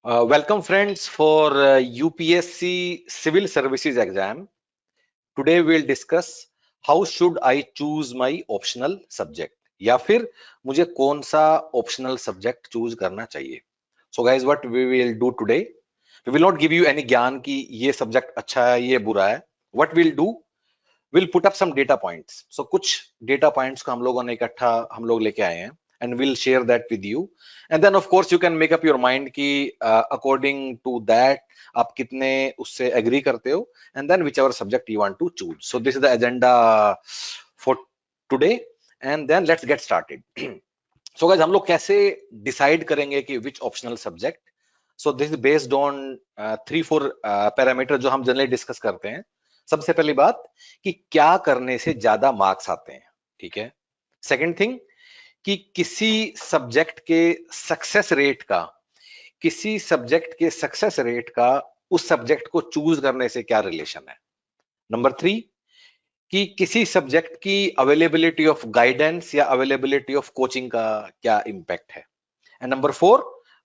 Welcome friends for UPSC Civil Services exam. Today we'll discuss how should I choose my optional subject या फिर मुझे कौन सा optional subject choose करना चाहिए. So guys, what we will do today, we will not give you any ज्ञान कि ये subject अच्छा है ये बुरा है. What we'll do, we'll put up some data points. So कुछ data points को हम लोगों ने इकट्ठा हम लोग लेके आए हैं and we'll share that with you. And then of course you can make up your mind कि according to that आप कितने उससे agree करते हो and then whichever subject you want to choose. So this is the agenda for today and then let's get started. So guys हम लोग कैसे decide करेंगे कि which optional subject. So this is based on 3-4 parameter जो हम generally discuss करते हैं. सबसे पहली बात कि क्या करने से ज्यादा मार्क्स आते हैं, ठीक है. सेकंड थिंग कि किसी सब्जेक्ट के सक्सेस रेट का उस सब्जेक्ट को चूज करने से क्या रिलेशन है. नंबर 3 कि किसी सब्जेक्ट की अवेलेबिलिटी ऑफ गाइडेंस या अवेलेबिलिटी ऑफ कोचिंग का क्या इंपैक्ट है. एंड नंबर 4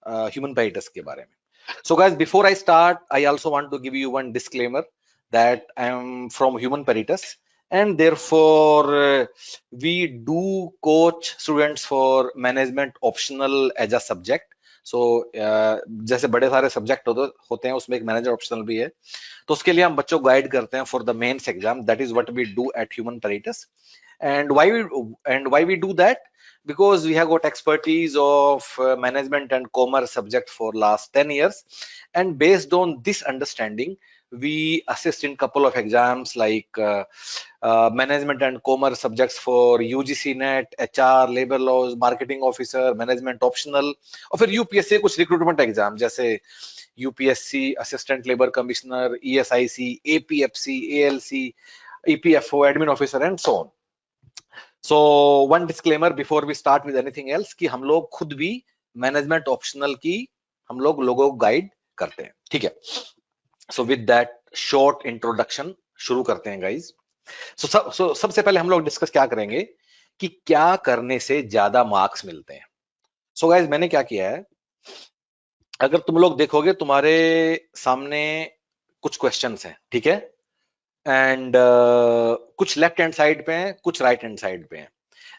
ह्यूमन पेरिटस के बारे में. So guys, before I start, I also want to give you one disclaimer that I am from Human Peritus and therefore we do coach students for management optional as a subject. So जैसे बड़े सारे subject होते हैं उसमें एक manager optional भी है, तो उसके लिए हम बच्चों को गाइड करते हैं for the mains exam. That is what we do at Human Peritus. And why we do that? Because we have got expertise of management and commerce subject for last 10 years, and based on this understanding we assist in couple of exams like management and commerce subjects for UGC NET, HR, labor laws, marketing officer, management optional, और फिर UPSC कुछ recruitment exam जैसे UPSC assistant labour commissioner, ESIC, APFC, ALC, EPFO, admin officer and so on. So one disclaimer before we start with anything else कि हम लोग खुद भी management optional की हम लोग लोगों को गाइड करते हैं, ठीक है. So with that short introduction शुरू करते हैं गाइज. So सबसे पहले हम लोग डिस्कस क्या करेंगे कि क्या करने से ज्यादा मार्क्स मिलते हैं. So गाइज मैंने क्या किया है, अगर तुम लोग देखोगे तुम्हारे सामने कुछ क्वेश्चंस हैं, ठीक है, एंड कुछ लेफ्ट हैंड साइड पे हैं, कुछ राइट हैंड साइड पे हैं,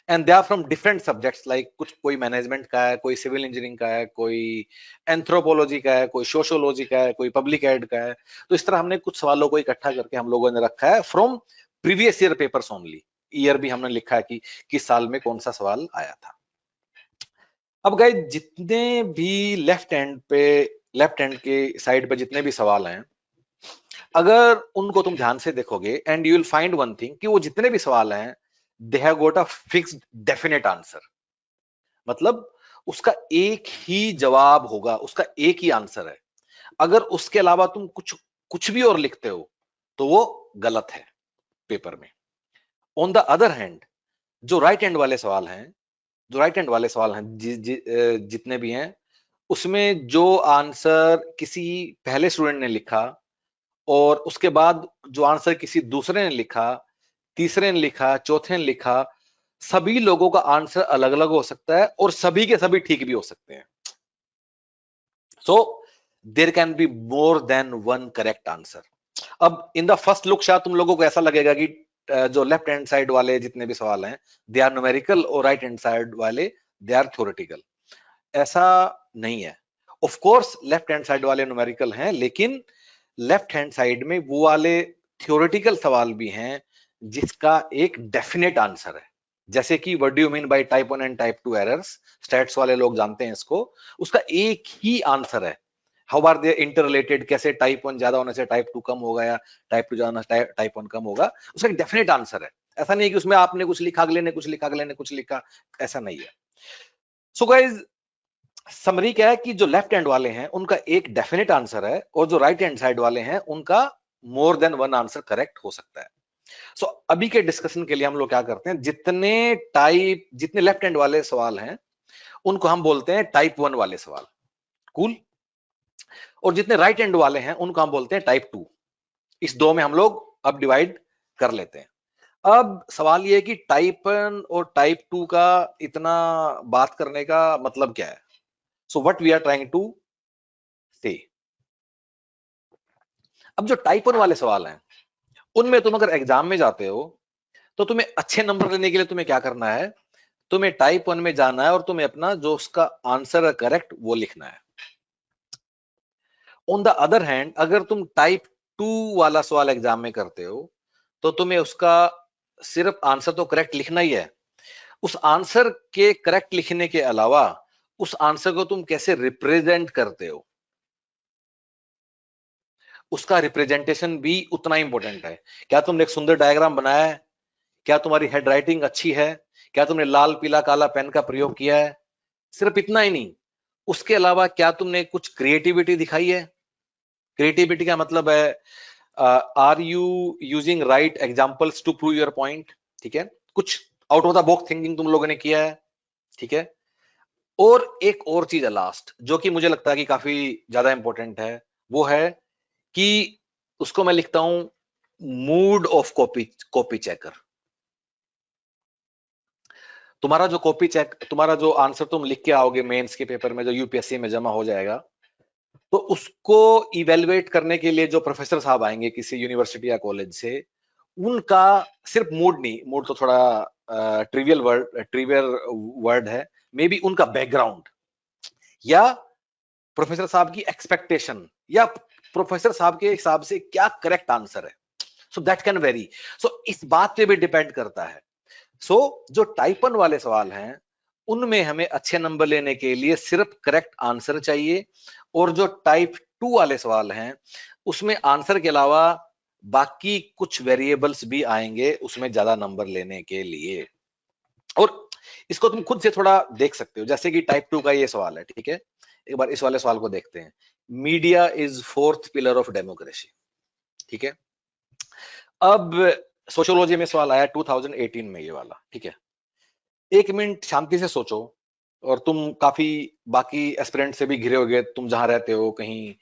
and they are from different subjects. Like कुछ कोई मैनेजमेंट का है, कोई सिविल इंजीनियरिंग का है, कोई एंथ्रोपोलॉजी का है, कोई सोशियोलॉजी का है, कोई पब्लिक एड का है. तो इस तरह हमने कुछ सवालों को इकट्ठा करके हम लोगों ने रखा है from previous year papers only. Year भी हमने लिखा है कि किस साल में कौन सा सवाल आया था. अब गाइस जितने भी लेफ्ट हैंड के साइड पे जितने भी सवाल हैं, अगर उनको तुम ध्यान से देखोगे and you will find one thing कि वो जितने भी सवाल हैं they have got a fixed definite answer. मतलब उसका एक ही जवाब होगा, उसका एक ही आंसर है. अगर उसके अलावा तुम कुछ भी और लिखते हो तो वो गलत है पेपर में. ऑन द अदर हैंड जो राइट हैंड वाले सवाल हैं, जितने भी हैं, उसमें जो आंसर किसी पहले स्टूडेंट ने लिखा और उसके बाद जो आंसर किसी दूसरे ने लिखा, तीसरे ने लिखा, चौथे ने लिखा, सभी लोगों का आंसर अलग अलग हो सकता है और सभी के सभी ठीक भी हो सकते हैं. So there can be more than one correct answer. अब इन द फर्स्ट लुक शायद तुम लोगों को ऐसा लगेगा कि जो लेफ्ट हैंड साइड वाले जितने भी सवाल हैं दे आर न्यूमेरिकल और राइट हैंड साइड वाले दे आर थ्योरेटिकल. ऐसा नहीं है. Of course left hand side वाले न्यूमेरिकल हैं, लेकिन लेफ्ट हैंड साइड में वो वाले थ्योरेटिकल सवाल भी हैं जिसका एक डेफिनेट आंसर है. जैसे कि what do you mean by type 1 and type 2 errors. Stats वाले लोग जानते हैं इसको. उसका एक ही आंसर है. हाउ आर दे इंटररिलेटेड, कैसे टाइप 1 ज्यादा होने से टाइप 2 कम होगा या टाइप 2 ज्यादा होने से टाइप 1 कम होगा. उसका एक डेफिनेट आंसर है. ऐसा नहीं है कि उसमें आपने कुछ लिखा, अगले ने कुछ लिखा, अगले ने कुछ लिखा, ऐसा नहीं है. सो गाइज समरी क्या है कि जो लेफ्ट हैंड वाले हैं उनका एक डेफिनेट आंसर है और जो राइट हैंड साइड वाले हैं उनका मोर देन वन आंसर करेक्ट हो सकता है. सो अभी के डिस्कशन के लिए हम लोग क्या करते हैं, जितने लेफ्ट हैंड वाले सवाल हैं उनको हम बोलते हैं टाइप 1 वाले सवाल. कूल. और जितने राइट हैंड वाले हैं उनको हम बोलते हैं टाइप 2. इस दो में हम लोग अब डिवाइड कर लेते हैं. अब सवाल ये है कि टाइप 1 और टाइप 2 का इतना बात करने का मतलब क्या है. So what we are trying to stay. अब जो टाइप 1 वाले सवाल हैं, उनमें तुम अगर एग्जाम में जाते हो तो तुम्हें अच्छे नंबर लेने के लिए तुम्हें क्या करना है, तुम्हें टाइप 1 में जाना है और तुम्हें अपना जो उसका आंसर है करेक्ट वो लिखना है। ऑन द अदर हैंड, अगर तुम टाइप 2 वाला सवाल एग्जाम में करते हो तो तुम्हें उसका सिर्फ आंसर तो करेक्ट लिखना ही है, उस आंसर के करेक्ट लिखने के अलावा उस आंसर को तुम कैसे रिप्रेजेंट करते हो, उसका रिप्रेजेंटेशन भी उतना इंपॉर्टेंट है। क्या तुमने एक सुंदर डायग्राम बनाया है, क्या तुम्हारी हेड राइटिंग अच्छी है, क्या तुमने लाल पीला काला पेन का प्रयोग किया है, सिर्फ इतना ही नहीं, उसके अलावा क्या तुमने कुछ क्रिएटिविटी दिखाई है। क्रिएटिविटी का मतलब है are you using right examples to prove your point, ठीक है, कुछ out of the box thinking तुम लोगों ने किया है, ठीक है। और एक और चीज है लास्ट, जो कि मुझे लगता है कि काफी ज्यादा इंपॉर्टेंट है, वो है कि उसको मैं लिखता हूं मूड ऑफ कॉपी चेकर। तुम्हारा जो आंसर तुम लिख के आओगे मेंस के पेपर में, जो यूपीएससी में जमा हो जाएगा, तो उसको इवेलुएट करने के लिए जो प्रोफेसर साहब आएंगे किसी यूनिवर्सिटी या कॉलेज से, उनका सिर्फ मूड नहीं, मूड तो थोड़ा ट्रिवियल वर्ड है, मे बी उनका बैकग्राउंड या प्रोफेसर साहब की एक्सपेक्टेशन या प्रोफेसर साहब के हिसाब से क्या करेक्ट आंसर है, सो दैट कैन वेरी। सो इस बात पे भी डिपेंड करता है। सो जो टाइप 1 वाले सवाल हैं, उनमें हमें अच्छे नंबर लेने के लिए सिर्फ करेक्ट आंसर चाहिए, और जो टाइप 2 वाले सवाल हैं, उसमें आंसर के अलावा बाकी कुछ वेरिएबल्स भी आएंगे उसमें ज्यादा नंबर लेने के लिए। और इसको तुम खुद से थोड़ा देख सकते हो, जैसे कि टाइप 2 का ये सवाल है, ठीक है, एक बार इस वाले सवाल को देखते हैं। Media is fourth pillar of democracy, ठीक है। अब सोशियोलॉजी में सवाल आया 2018 में ये वाला, ठीक है। एक मिनट शांति से सोचो, और तुम काफी बाकी एस्पिरेंट से भी घिरे होगे, तुम जहां रहते हो कहीं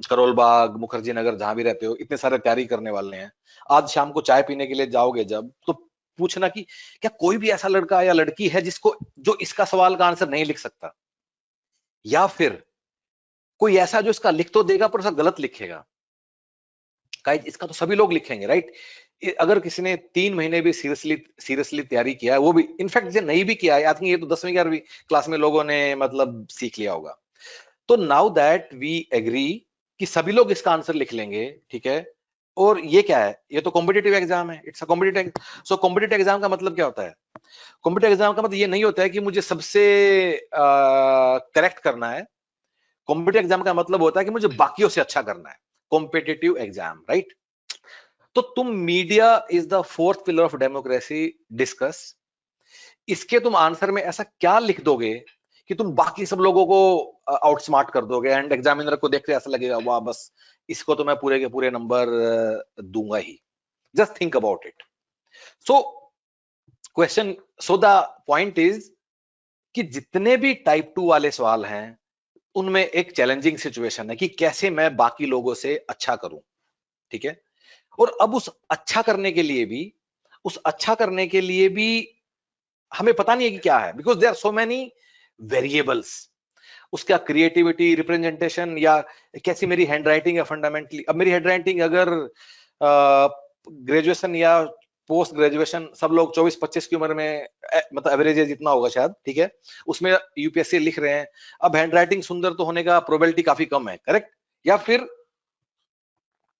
करोल बाग, मुखर्जी नगर, जहां भी रहते हो, इतने सारे तैयारी करने वाले हैं। आज शाम को चाय पीने के लिए जाओगे जब, तो पूछना कि क्या कोई भी ऐसा लड़का या लड़की है जिसको जो इसका सवाल का आंसर नहीं लिख सकता, या फिर कोई ऐसा जो इसका लिख तो देगा पर उसका गलत लिखेगा। इसका तो सभी लोग लिखेंगे, राइट। अगर किसी ने 3 महीने भी सीरियसली तैयारी किया है, वो भी इनफैक्ट जो नहीं भी किया है, आई थिंक ये तो 10वीं 11वीं क्लास में लोगों ने मतलब सीख लिया होगा। तो नाउ दैट वी एग्री कि सभी लोग इसका आंसर लिख लेंगे, ठीक है। और ये क्या है, ये तो कॉम्पिटिटिव एग्जाम है, it's a competitive. So competitive exam का मतलब क्या होता है? कॉम्पिटिटिव एग्जाम का मतलब ये नहीं होता है कि मुझे सबसे करेक्ट करना है। कॉम्पिटिटिव एग्जाम का मतलब होता है कि मुझे बाकियों से अच्छा करना है। Competitive exam, right. तो तुम media is the fourth pillar of democracy discuss, इसके तुम आंसर में ऐसा क्या लिख दोगे कि तुम बाकी सब लोगों को आउटस्मार्ट कर दोगे, एंड एग्जामिनर को देखते ऐसा लगेगा वाह बस इसको तो मैं पूरे के पूरे नंबर दूंगा ही। Just think about it. So question, so the point is कि जितने भी टाइप 2 वाले सवाल हैं, उनमें एक चैलेंजिंग सिचुएशन है कि कैसे मैं बाकी लोगों से अच्छा करूं, ठीक है। और अब उस अच्छा करने के लिए भी हमें पता नहीं है कि क्या है, because there are so many variables. उसका क्रिएटिविटी, रिप्रेजेंटेशन, या कैसी मेरी हैंड राइटिंग है फंडामेंटली। अब मेरी हैंड राइटिंग अगर ग्रेजुएशन या पोस्ट ग्रेजुएशन, सब लोग 24-25 की उम्र में, मतलब एवरेज एज इतना होगा शायद, ठीक है, उसमें यूपीएससी लिख रहे हैं। अब हैंड राइटिंग सुंदर तो होने का प्रोबेबिलिटी काफी कम है, करेक्ट। या फिर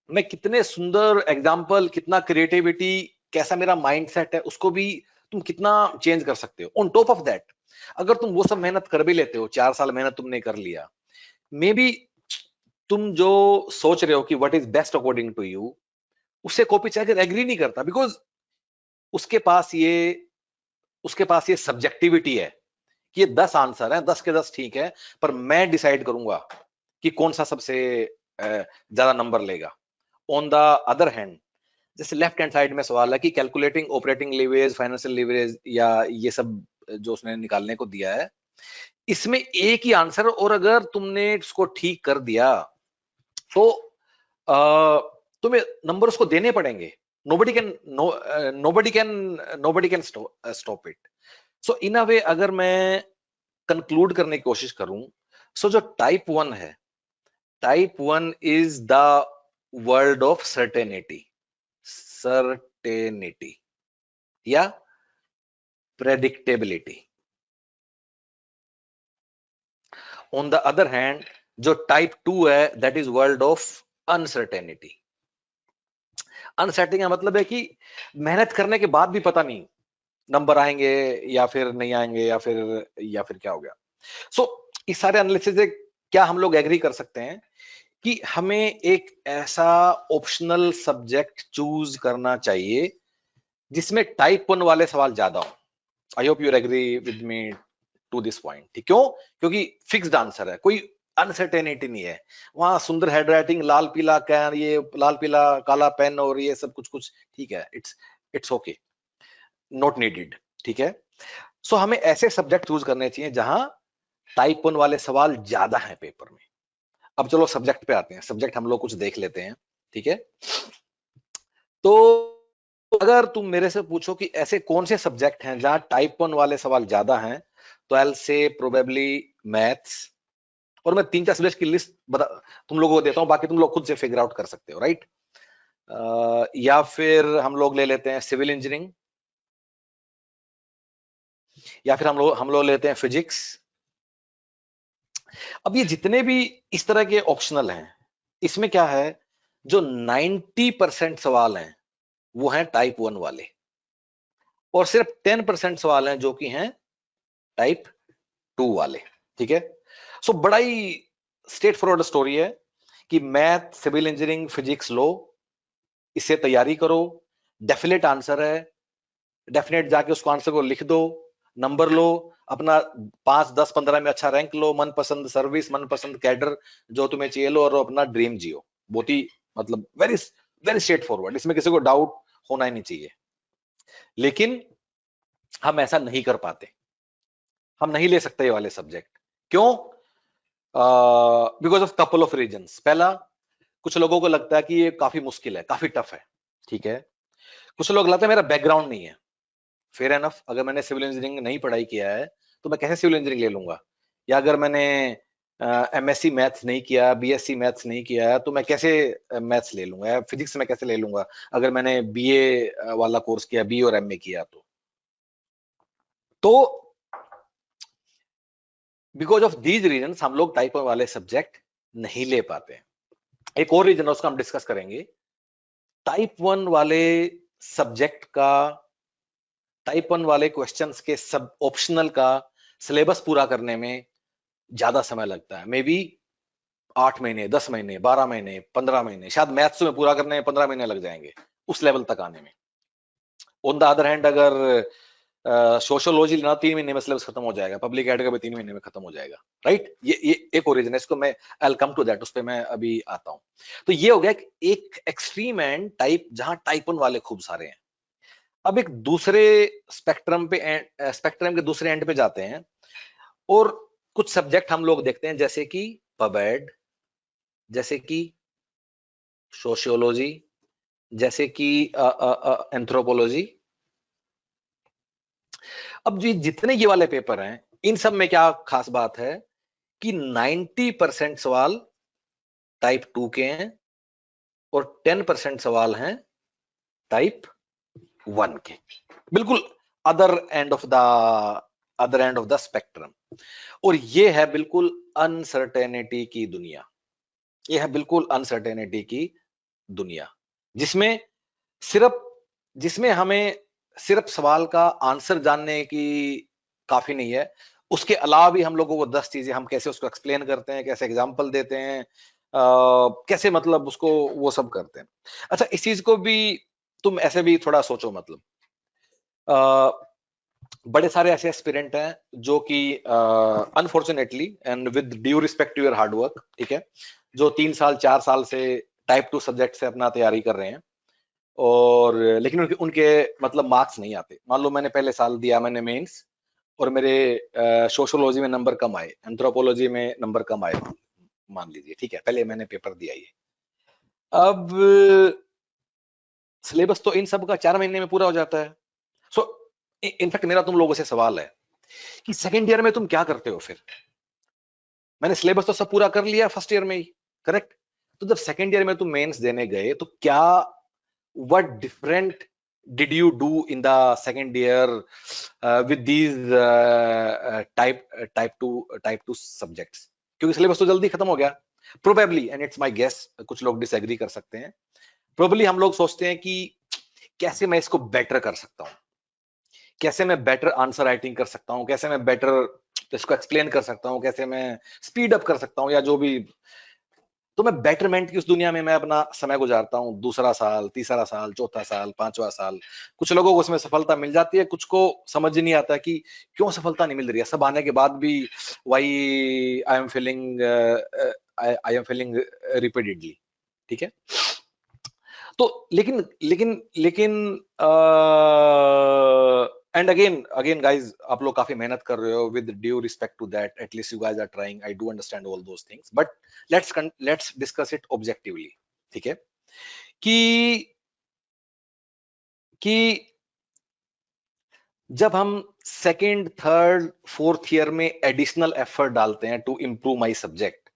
मैं कितने सुंदर एग्जाम्पल, कितना क्रिएटिविटी, कैसा मेरा माइंडसेट है, उसको भी तुम कितना चेंज कर सकते हो। ऑन टॉप ऑफ दैट, अगर तुम वो सब मेहनत कर भी लेते हो, 4 साल मेहनत तुमने कर लिया, मे बी तुम जो सोच रहे हो कि what is best according to you, उससे कॉपी चेकर एग्री नहीं करता, बिकॉज उसके पास ये उसके पास ये सब्जेक्टिविटी है कि ये 10 आंसर है, 10 के 10 ठीक है, पर मैं डिसाइड करूंगा कि कौन सा सबसे ज्यादा नंबर लेगा। ऑन द अदर हैंड, जैसे लेफ्ट हैंड साइड में सवाल है कि calculating operating leverage, financial leverage, या ये सब जो उसने निकालने को दिया है, इसमें एक ही आंसर, और अगर तुमने इसको ठीक कर दिया तो तुम्हें नंबर उसको देने पड़ेंगे। nobody can stop it. So in a way, अगर मैं कंक्लूड करने की कोशिश करूं, सो जो टाइप 1 है, type 1 is the world of certainty, certainty या predictability. On the other hand जो टाइप 2 है, that is world of uncertainty. Uncertainty का मतलब है कि मेहनत करने के बाद भी पता नहीं नंबर आएंगे या फिर नहीं आएंगे या फिर क्या हो गया। सो इस सारे एनालिसिस से क्या हम लोग एग्री कर सकते हैं कि हमें एक ऐसा ऑप्शनल सब्जेक्ट चूज करना चाहिए जिसमें टाइप 1 वाले सवाल ज्यादा हो। I hope you agree with me to this point. क्यों? क्योंकि फिक्स्ड आंसर है, कोई अनसर्टेनिटी नहीं है। वहां सुंदर हैंडराइटिंग, लाल पीला कैन, ये लाल पीला काला पेन और ये सब कुछ कुछ ठीक है, इट्स ओके, नॉट नीडेड, ठीक है। सो हमें ऐसे सब्जेक्ट चूज करने चाहिए जहां टाइप 1 वाले सवाल ज्यादा हैं पेपर में। अब चलो सब्जेक्ट पे आते हैं, सब्जेक्ट हम लोग कुछ देख लेते हैं, ठीक है। तो अगर तुम मेरे से पूछो कि ऐसे कौन से सब्जेक्ट हैं जहां टाइप 1 वाले सवाल ज्यादा हैं, तो I will say probably maths. और मैं 3-4 सब्जेक्ट की लिस्ट तुम लोगों को देता हूं, बाकी तुम लोग खुद से फिगर आउट कर सकते हो, राइट। या फिर हम लोग ले लेते हैं सिविल इंजीनियरिंग, या फिर हम लोग लेते हैं फिजिक्स। अब ये जितने भी इस तरह के ऑप्शनल हैं, इसमें क्या है, जो 90% सवाल हैं वो हैं टाइप 1 वाले, और सिर्फ 10% सवाल हैं जो कि हैं टाइप 2 वाले, ठीक है। सो बड़ा ही स्ट्रेट फॉरवर्ड स्टोरी है कि मैथ, सिविल इंजीनियरिंग, फिजिक्स लो, इससे तैयारी करो, डेफिनेट आंसर है, डेफिनेट जाके उसको आंसर को लिख दो, नंबर लो, अपना 5, 10, 15 में अच्छा रैंक लो, मनपसंद सर्विस, मनपसंद कैडर जो तुम्हें चाहिए लो, और अपना ड्रीम जियो। बहुत ही मतलब वेरी वेरी स्ट्रेट फॉरवर्ड, इसमें किसी को डाउट होना ही नहीं चाहिए। लेकिन हम ऐसा नहीं कर पाते, हम नहीं ले सकते ये वाले सब्जेक्ट। क्यों? Because of couple of reasons. पहला, कुछ लोगों को लगता है कि ये काफी मुश्किल है, काफी टफ है, ठीक है। कुछ लोग लगता है मेरा बैकग्राउंड नहीं है, फेयर एनफ। अगर मैंने सिविल इंजीनियरिंग नहीं पढ़ाई किया है तो मैं कैसे सिविल इंजीनियरिंग ले लूंगा, या अगर मैंने एमएससी मैथ्स नहीं किया, बीएससी मैथ्स नहीं किया है, तो मैं कैसे मैथ्स ले लूंगा, या फिजिक्स में कैसे ले लूंगा अगर मैंने बीए वाला कोर्स किया, बी और एमए किया। तो बिकॉज ऑफ दीज रीजन हम लोग टाइप वाले सब्जेक्ट नहीं ले पाते। एक और रीजन उसका हम डिस्कस करेंगे। टाइप 1 वाले सब्जेक्ट का, टाइप 1 वाले क्वेश्चंस के सब ऑप्शनल का सिलेबस पूरा करने में ज्यादा समय लगता है। मे बी 8 महीने, 10 महीने, 12 महीने, 15 महीने, शायद मैथ्स में पूरा करने में 15 महीने लग जाएंगे उस लेवल तक आने में। ऑन द अदर हैंड अगर सोशियोलॉजी लेना, 3 महीने में सिलेबस खत्म हो जाएगा, पब्लिक एड का भी 3 महीने में खत्म हो जाएगा, राइट। ये एक ओरिजिन है, इसको मैं I will come to that, उस पे मैं अभी आता हूं। तो ये हो गया एक एक्सट्रीम एंड टाइप, जहां टाइप 1 वाले खूब सारे हैं। अब एक दूसरे स्पेक्ट्रम के दूसरे एंड पे जाते हैं, और कुछ सब्जेक्ट हम लोग देखते हैं, जैसे कि पबएड, जैसे कि सोशियोलॉजी, जैसे कि एंथ्रोपोलॉजी। अब जो जितने ये वाले पेपर हैं, इन सब में क्या खास बात है कि 90% सवाल टाइप 2 के हैं और 10% सवाल हैं टाइप 1 के। बिल्कुल other end of the spectrum. और ये है बिल्कुल अनसर्टेनिटी की दुनिया, ये है बिल्कुल अनसर्टेनिटी की दुनिया, जिसमें सिर्फ जिसमें हमें सिर्फ सवाल का आंसर जानने की काफी नहीं है, उसके अलावा भी हम लोगों को 10 चीजें, हम कैसे उसको एक्सप्लेन करते हैं, कैसे एग्जांपल देते हैं, कैसे मतलब उसको वो सब करते हैं। अच्छा, इस चीज को भी तुम ऐसे भी थोड़ा सोचो, मतलब बड़े सारे ऐसे एस्पिरेंट हैं जो कि unfortunately and with due respect to your hard work, ठीक है, जो 3 साल 4 साल से टाइप 2 सब्जेक्ट से अपना तैयारी कर रहे हैं, और लेकिन उनके मतलब मार्क्स नहीं आते। मान लो मैंने पहले साल दिया, मैंने मेंस, और मेरे सोशियोलॉजी में नंबर कम आए, एंथ्रोपोलॉजी में नंबर कम आए, मान लीजिए, ठीक है, पहले मैंने पेपर दिया ये। अब सिलेबस तो इन सब का 4 महीने में पूरा हो जाता है। सो इनफैक्ट मेरा तुम लोगों से सवाल है कि सेकेंड ईयर में तुम क्या करते हो फिर? मैंने सिलेबस तो सब पूरा कर लिया फर्स्ट ईयर में ही, करेक्ट। तो जब सेकेंड ईयर में तुम मेंस देने गए तो क्या, what different did you do in the second year with these type two subjects? क्योंकि सिलेबस तो जल्दी खत्म हो गया probably, and it's my guess, कुछ लोग डिसएग्री कर सकते हैं। प्रोबेबली हम लोग सोचते हैं कि कैसे मैं इसको बेटर कर सकता हूं, कैसे मैं बेटर आंसर राइटिंग कर सकता हूं, कैसे मैं बेटर इसको एक्सप्लेन कर सकता हूं, कैसे मैं स्पीड अप कर सकता हूं, या जो भी। तो मैं बेटरमेंट की उस दुनिया में मैं अपना समय गुजारता हूं, दूसरा साल, तीसरा साल, चौथा साल, पांचवा साल। कुछ लोगों को उसमें सफलता मिल जाती है, कुछ को समझ नहीं आता कि क्यों सफलता नहीं मिल रही है, सब आने के बाद भी why I am feeling repeatedly. ठीक है। तो लेकिन लेकिन लेकिन एंड अगेन अगेन गाइज, आप लोग काफी मेहनत कर रहे हो, with due respect to that, at least you guys are trying, I do understand all those things, but let's discuss it objectively. ठीक है। कि कि जब हम सेकेंड, थर्ड, फोर्थ ईयर में एडिशनल एफर्ट डालते हैं टू इंप्रूव माई सब्जेक्ट,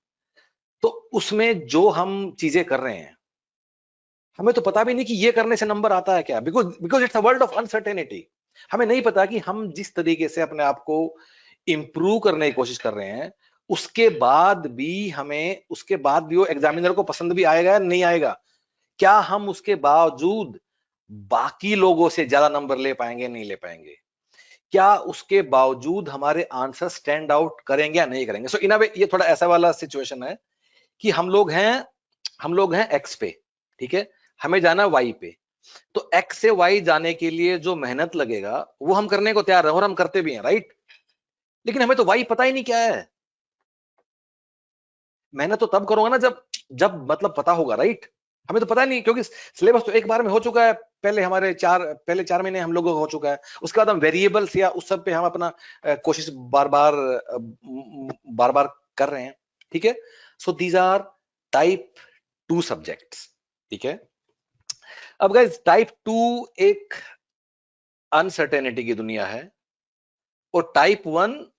तो उसमें जो हम चीजें कर रहे हैं, हमें तो पता भी नहीं कि ये करने से नंबर आता है क्या, because because it's a world of uncertainty. हमें नहीं पता कि हम जिस तरीके से अपने आप को इंप्रूव करने की कोशिश कर रहे हैं, उसके बाद भी वो एग्जामिनर को पसंद भी आएगा या नहीं आएगा। क्या हम उसके बावजूद बाकी लोगों से ज्यादा नंबर ले पाएंगे, नहीं ले पाएंगे? क्या उसके बावजूद हमारे आंसर स्टैंड आउट करेंगे या नहीं करेंगे? सो इन अ वे ये थोड़ा ऐसा वाला सिचुएशन है कि हम लोग हैं एक्स पे, ठीक है, हमें जाना वाई पे। तो एक्स से वाई जाने के लिए जो मेहनत लगेगा वो हम करने को तैयार है, और हम करते भी हैं, राइट। लेकिन हमें तो वाई पता ही नहीं क्या है। मेहनत तो तब करूंगा ना जब जब मतलब पता होगा, राइट। हमें तो पता नहीं, क्योंकि सिलेबस तो एक बार में हो चुका है, पहले 4 महीने हम लोगों को हो चुका है। उसके बाद हम वेरिएबल्स या उस सब पे हम अपना कोशिश बार बार कर रहे हैं। ठीक है। So these are type 2 subjects. ठीक है। अब गाइस, टाइप 2 एक अनसर्टेनिटी की दुनिया है, और टाइप 1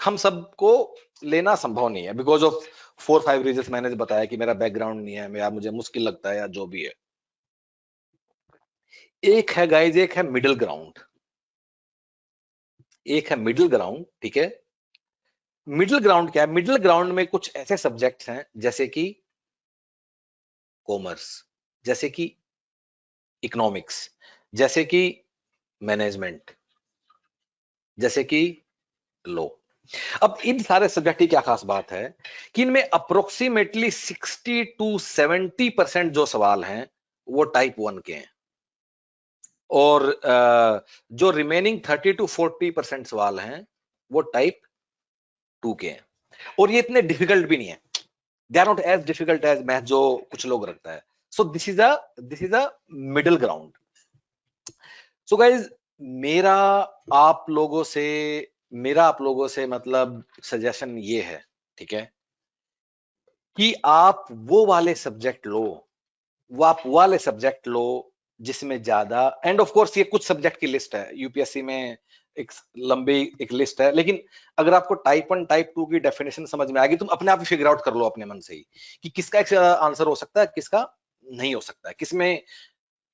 हम सबको लेना संभव नहीं है, बिकॉज ऑफ 4-5 रीजंस मैंने बताया कि मेरा बैकग्राउंड नहीं है, या मुझे मुश्किल लगता है, या जो भी है। एक है गाइज, एक है मिडिल ग्राउंड, एक है मिडिल ग्राउंड। ठीक है। मिडिल ग्राउंड क्या है? मिडिल ग्राउंड में कुछ ऐसे सब्जेक्ट्स हैं जैसे कि कॉमर्स, जैसे कि इकोनॉमिक्स, जैसे कि मैनेजमेंट, जैसे कि लॉ। अब इन सारे सब्जेक्ट की क्या खास बात है कि इनमें अप्रोक्सीमेटली 60-70% जो सवाल हैं वो टाइप 1 के हैं, और जो रिमेनिंग 30-40% सवाल हैं वो टाइप 2 के हैं। और ये इतने डिफिकल्ट भी नहीं है, they are not as difficult as math जो कुछ लोग रखता है। So this is a middle ground. So guys, मेरा आप लोगों से मतलब सजेशन ये है, ठीक है, कि आप वो वाले सब्जेक्ट लो, जिसमें ज्यादा, एंड ऑफ कोर्स ये कुछ सब्जेक्ट की लिस्ट है, यूपीएससी में एक लंबी एक लिस्ट है, लेकिन अगर आपको टाइप 1 टाइप 2 की डेफिनेशन समझ में आ गई, तुम अपने आप ही फिगर आउट कर लो अपने मन से ही कि किसका एक आंसर हो सकता है, किसका नहीं हो सकता है, किसमें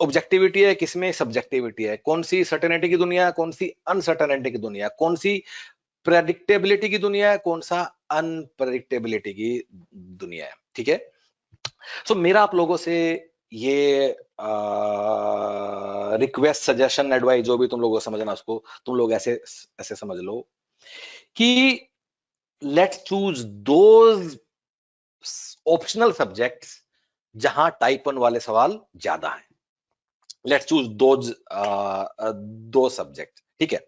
ऑब्जेक्टिविटी है, किसमें सब्जेक्टिविटी है, कौन सी सर्टेनिटी की दुनिया है, कौन सी अनसर्टेनिटी की दुनिया है, कौन सी प्रेडिक्टेबिलिटी की दुनिया है, कौन सा अनप्रेडिक्टेबिलिटी की दुनिया है। ठीक है। सो मेरा आप लोगों से ये रिक्वेस्ट, सजेशन, एडवाइस, जो भी तुम लोगों को समझना, उसको तुम लोग ऐसे ऐसे समझ लो कि let's choose those optional subjects जहां टाइप 1 वाले सवाल ज्यादा हैं। लेट्स चूज दो सब्जेक्ट। ठीक है।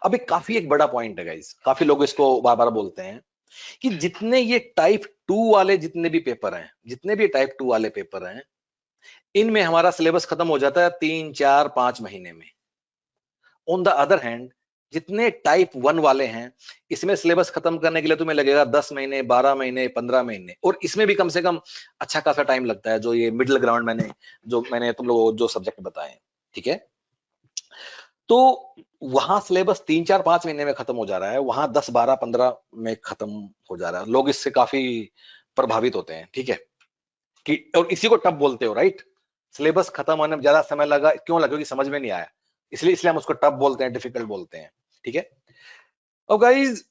अब एक बड़ा पॉइंट है गाइस, काफी लोग इसको बार बार बोलते हैं कि जितने ये टाइप 2 वाले जितने भी टाइप 2 वाले पेपर हैं, इनमें हमारा सिलेबस खत्म हो जाता है 3-4-5 महीने में। ऑन द अदर हैंड, जितने टाइप 1 वाले हैं, इसमें सिलेबस खत्म करने के लिए तुम्हें लगेगा 10 महीने, 12 महीने, 15 महीने, और इसमें भी कम से कम अच्छा खासा टाइम लगता है, जो ये मिडिल ग्राउंड मैंने तुम लोगों को जो सब्जेक्ट बताए। ठीक है। तो वहां सिलेबस 3-4-5 महीने में खत्म हो जा रहा है, वहां 10-12-15 में खत्म हो जा रहा है। लोग इससे काफी प्रभावित होते हैं, ठीक है, कि और इसी को टफ बोलते हो, राइट? सिलेबस खत्म होने में ज्यादा समय लगा, क्यों लगा? क्योंकि समझ में नहीं आया, इसलिए हम उसको टफ बोलते हैं, डिफिकल्ट बोलते हैं, ठीक है। अब गाइज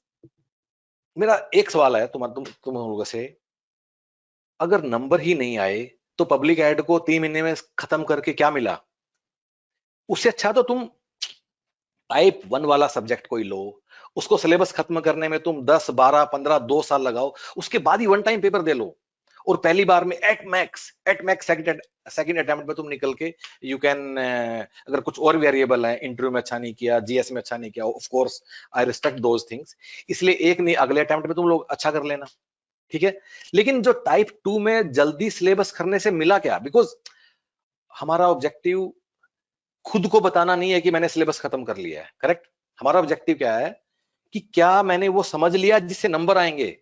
मेरा एक सवाल है तुम लोगों से, अगर नंबर ही नहीं आए तो पब्लिक एड को 3 महीने में खत्म करके क्या मिला? उससे अच्छा तो तुम टाइप 1 वाला सब्जेक्ट कोई लो, उसको सिलेबस खत्म करने में तुम 10-12-15 2 साल लगाओ, उसके बाद ही वन टाइम पेपर दे लो, और पहली बार में एट मैक्स सेकंड अटेम्प्ट में तुम निकल के यू कैन, अगर कुछ और वेरिएबल है, इंटरव्यू में अच्छा नहीं किया, जीएस में अच्छा नहीं किया, of course I respect those things, इसलिए एक नहीं अगले अटेम्प्ट में तुम लोग अच्छा कर लेना, ठीक है। लेकिन जो टाइप 2 में जल्दी सिलेबस करने से मिला क्या? बिकॉज हमारा ऑब्जेक्टिव खुद को बताना नहीं है कि मैंने सिलेबस खत्म कर लिया है, करेक्ट? हमारा ऑब्जेक्टिव क्या है कि क्या मैंने वो समझ लिया जिससे नंबर आएंगे।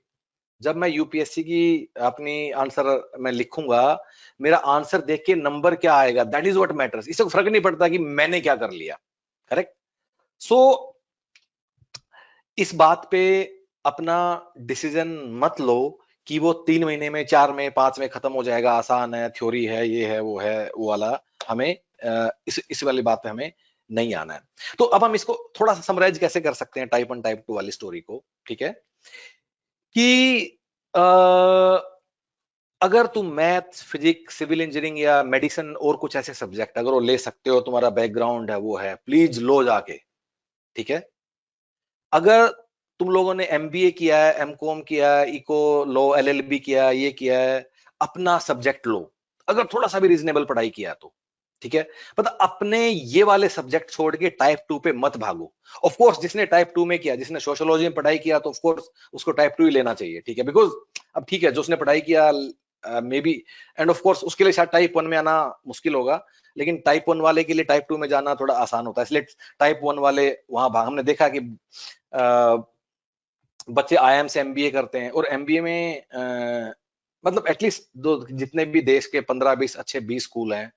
जब मैं यूपीएससी की अपनी आंसर मैं लिखूंगा, मेरा आंसर देख के नंबर क्या आएगा, दैट इज व्हाट मैटर्स। इससे फर्क नहीं पड़ता कि मैंने क्या कर लिया, करेक्ट? सो इस बात पे अपना डिसीजन मत लो कि वो 3 महीने में, 4 में, 5 में खत्म हो जाएगा, आसान है, थ्योरी है, ये है, वो है, वो वाला। हमें इस वाली बात पे हमें नहीं आना है। तो अब हम इसको थोड़ा सा समराइज कैसे कर सकते हैं टाइप 1 टाइप 2 वाली स्टोरी को, ठीक है, कि अगर तुम मैथ, फिजिक्स, सिविल इंजीनियरिंग या मेडिसिन और कुछ ऐसे सब्जेक्ट अगर वो ले सकते हो, तुम्हारा बैकग्राउंड है, वो है, प्लीज लो जाके, ठीक है। अगर तुम लोगों ने एमबीए किया है, एमकॉम किया है, इको लो, एलएलबी किया है, ये किया है, अपना सब्जेक्ट लो, अगर थोड़ा सा भी रीजनेबल पढ़ाई किया तो, ठीक है। मतलब अपने ये वाले सब्जेक्ट छोड़ के टाइप 2 पे मत भागो। ऑफ कोर्स जिसने टाइप 2 में किया, जिसने सोशियोलॉजी में पढ़ाई किया, तो ऑफ कोर्स उसको टाइप 2 ही लेना चाहिए, ठीक है, बिकॉज अब ठीक है, जो उसने पढ़ाई किया may be, and of course उसके लिए शायद टाइप 1 में आना मुश्किल होगा, लेकिन टाइप 1 वाले के लिए टाइप 2 में जाना थोड़ा आसान होता है, इसलिए टाइप 1 वाले वहां भाग। हमने देखा कि बच्चे आईआईएम से एमबीए करते हैं, और एमबीए में मतलब एटलीस्ट दो जितने भी देश के 15-20 अच्छे 20 स्कूल हैं,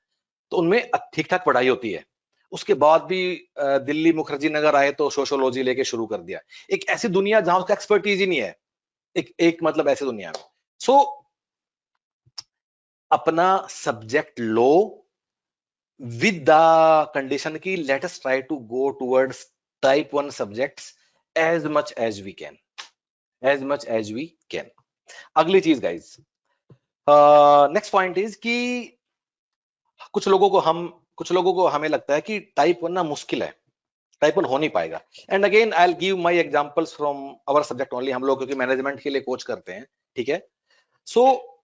तो उनमें ठीक ठाक पढ़ाई होती है। उसके बाद भी दिल्ली मुखर्जी नगर आए तो सोशियोलॉजी लेके शुरू कर दिया। एक ऐसी दुनिया जहां उसका एक्सपर्टीज ही नहीं है, एक मतलब ऐसी दुनिया में। सो अपना subject low with the condition ki let us try to go towards type 1 subjects as much as we can, as much as we can. अगली चीज गाइज, नेक्स्ट पॉइंट इज कि कुछ लोगों को हमें लगता है कि टाइप 1 ना मुश्किल है, टाइप 1 हो नहीं पाएगा। And again I will give my examples from our subject only, हम लोग क्योंकि मैनेजमेंट के लिए कोच करते हैं, ठीक है। सो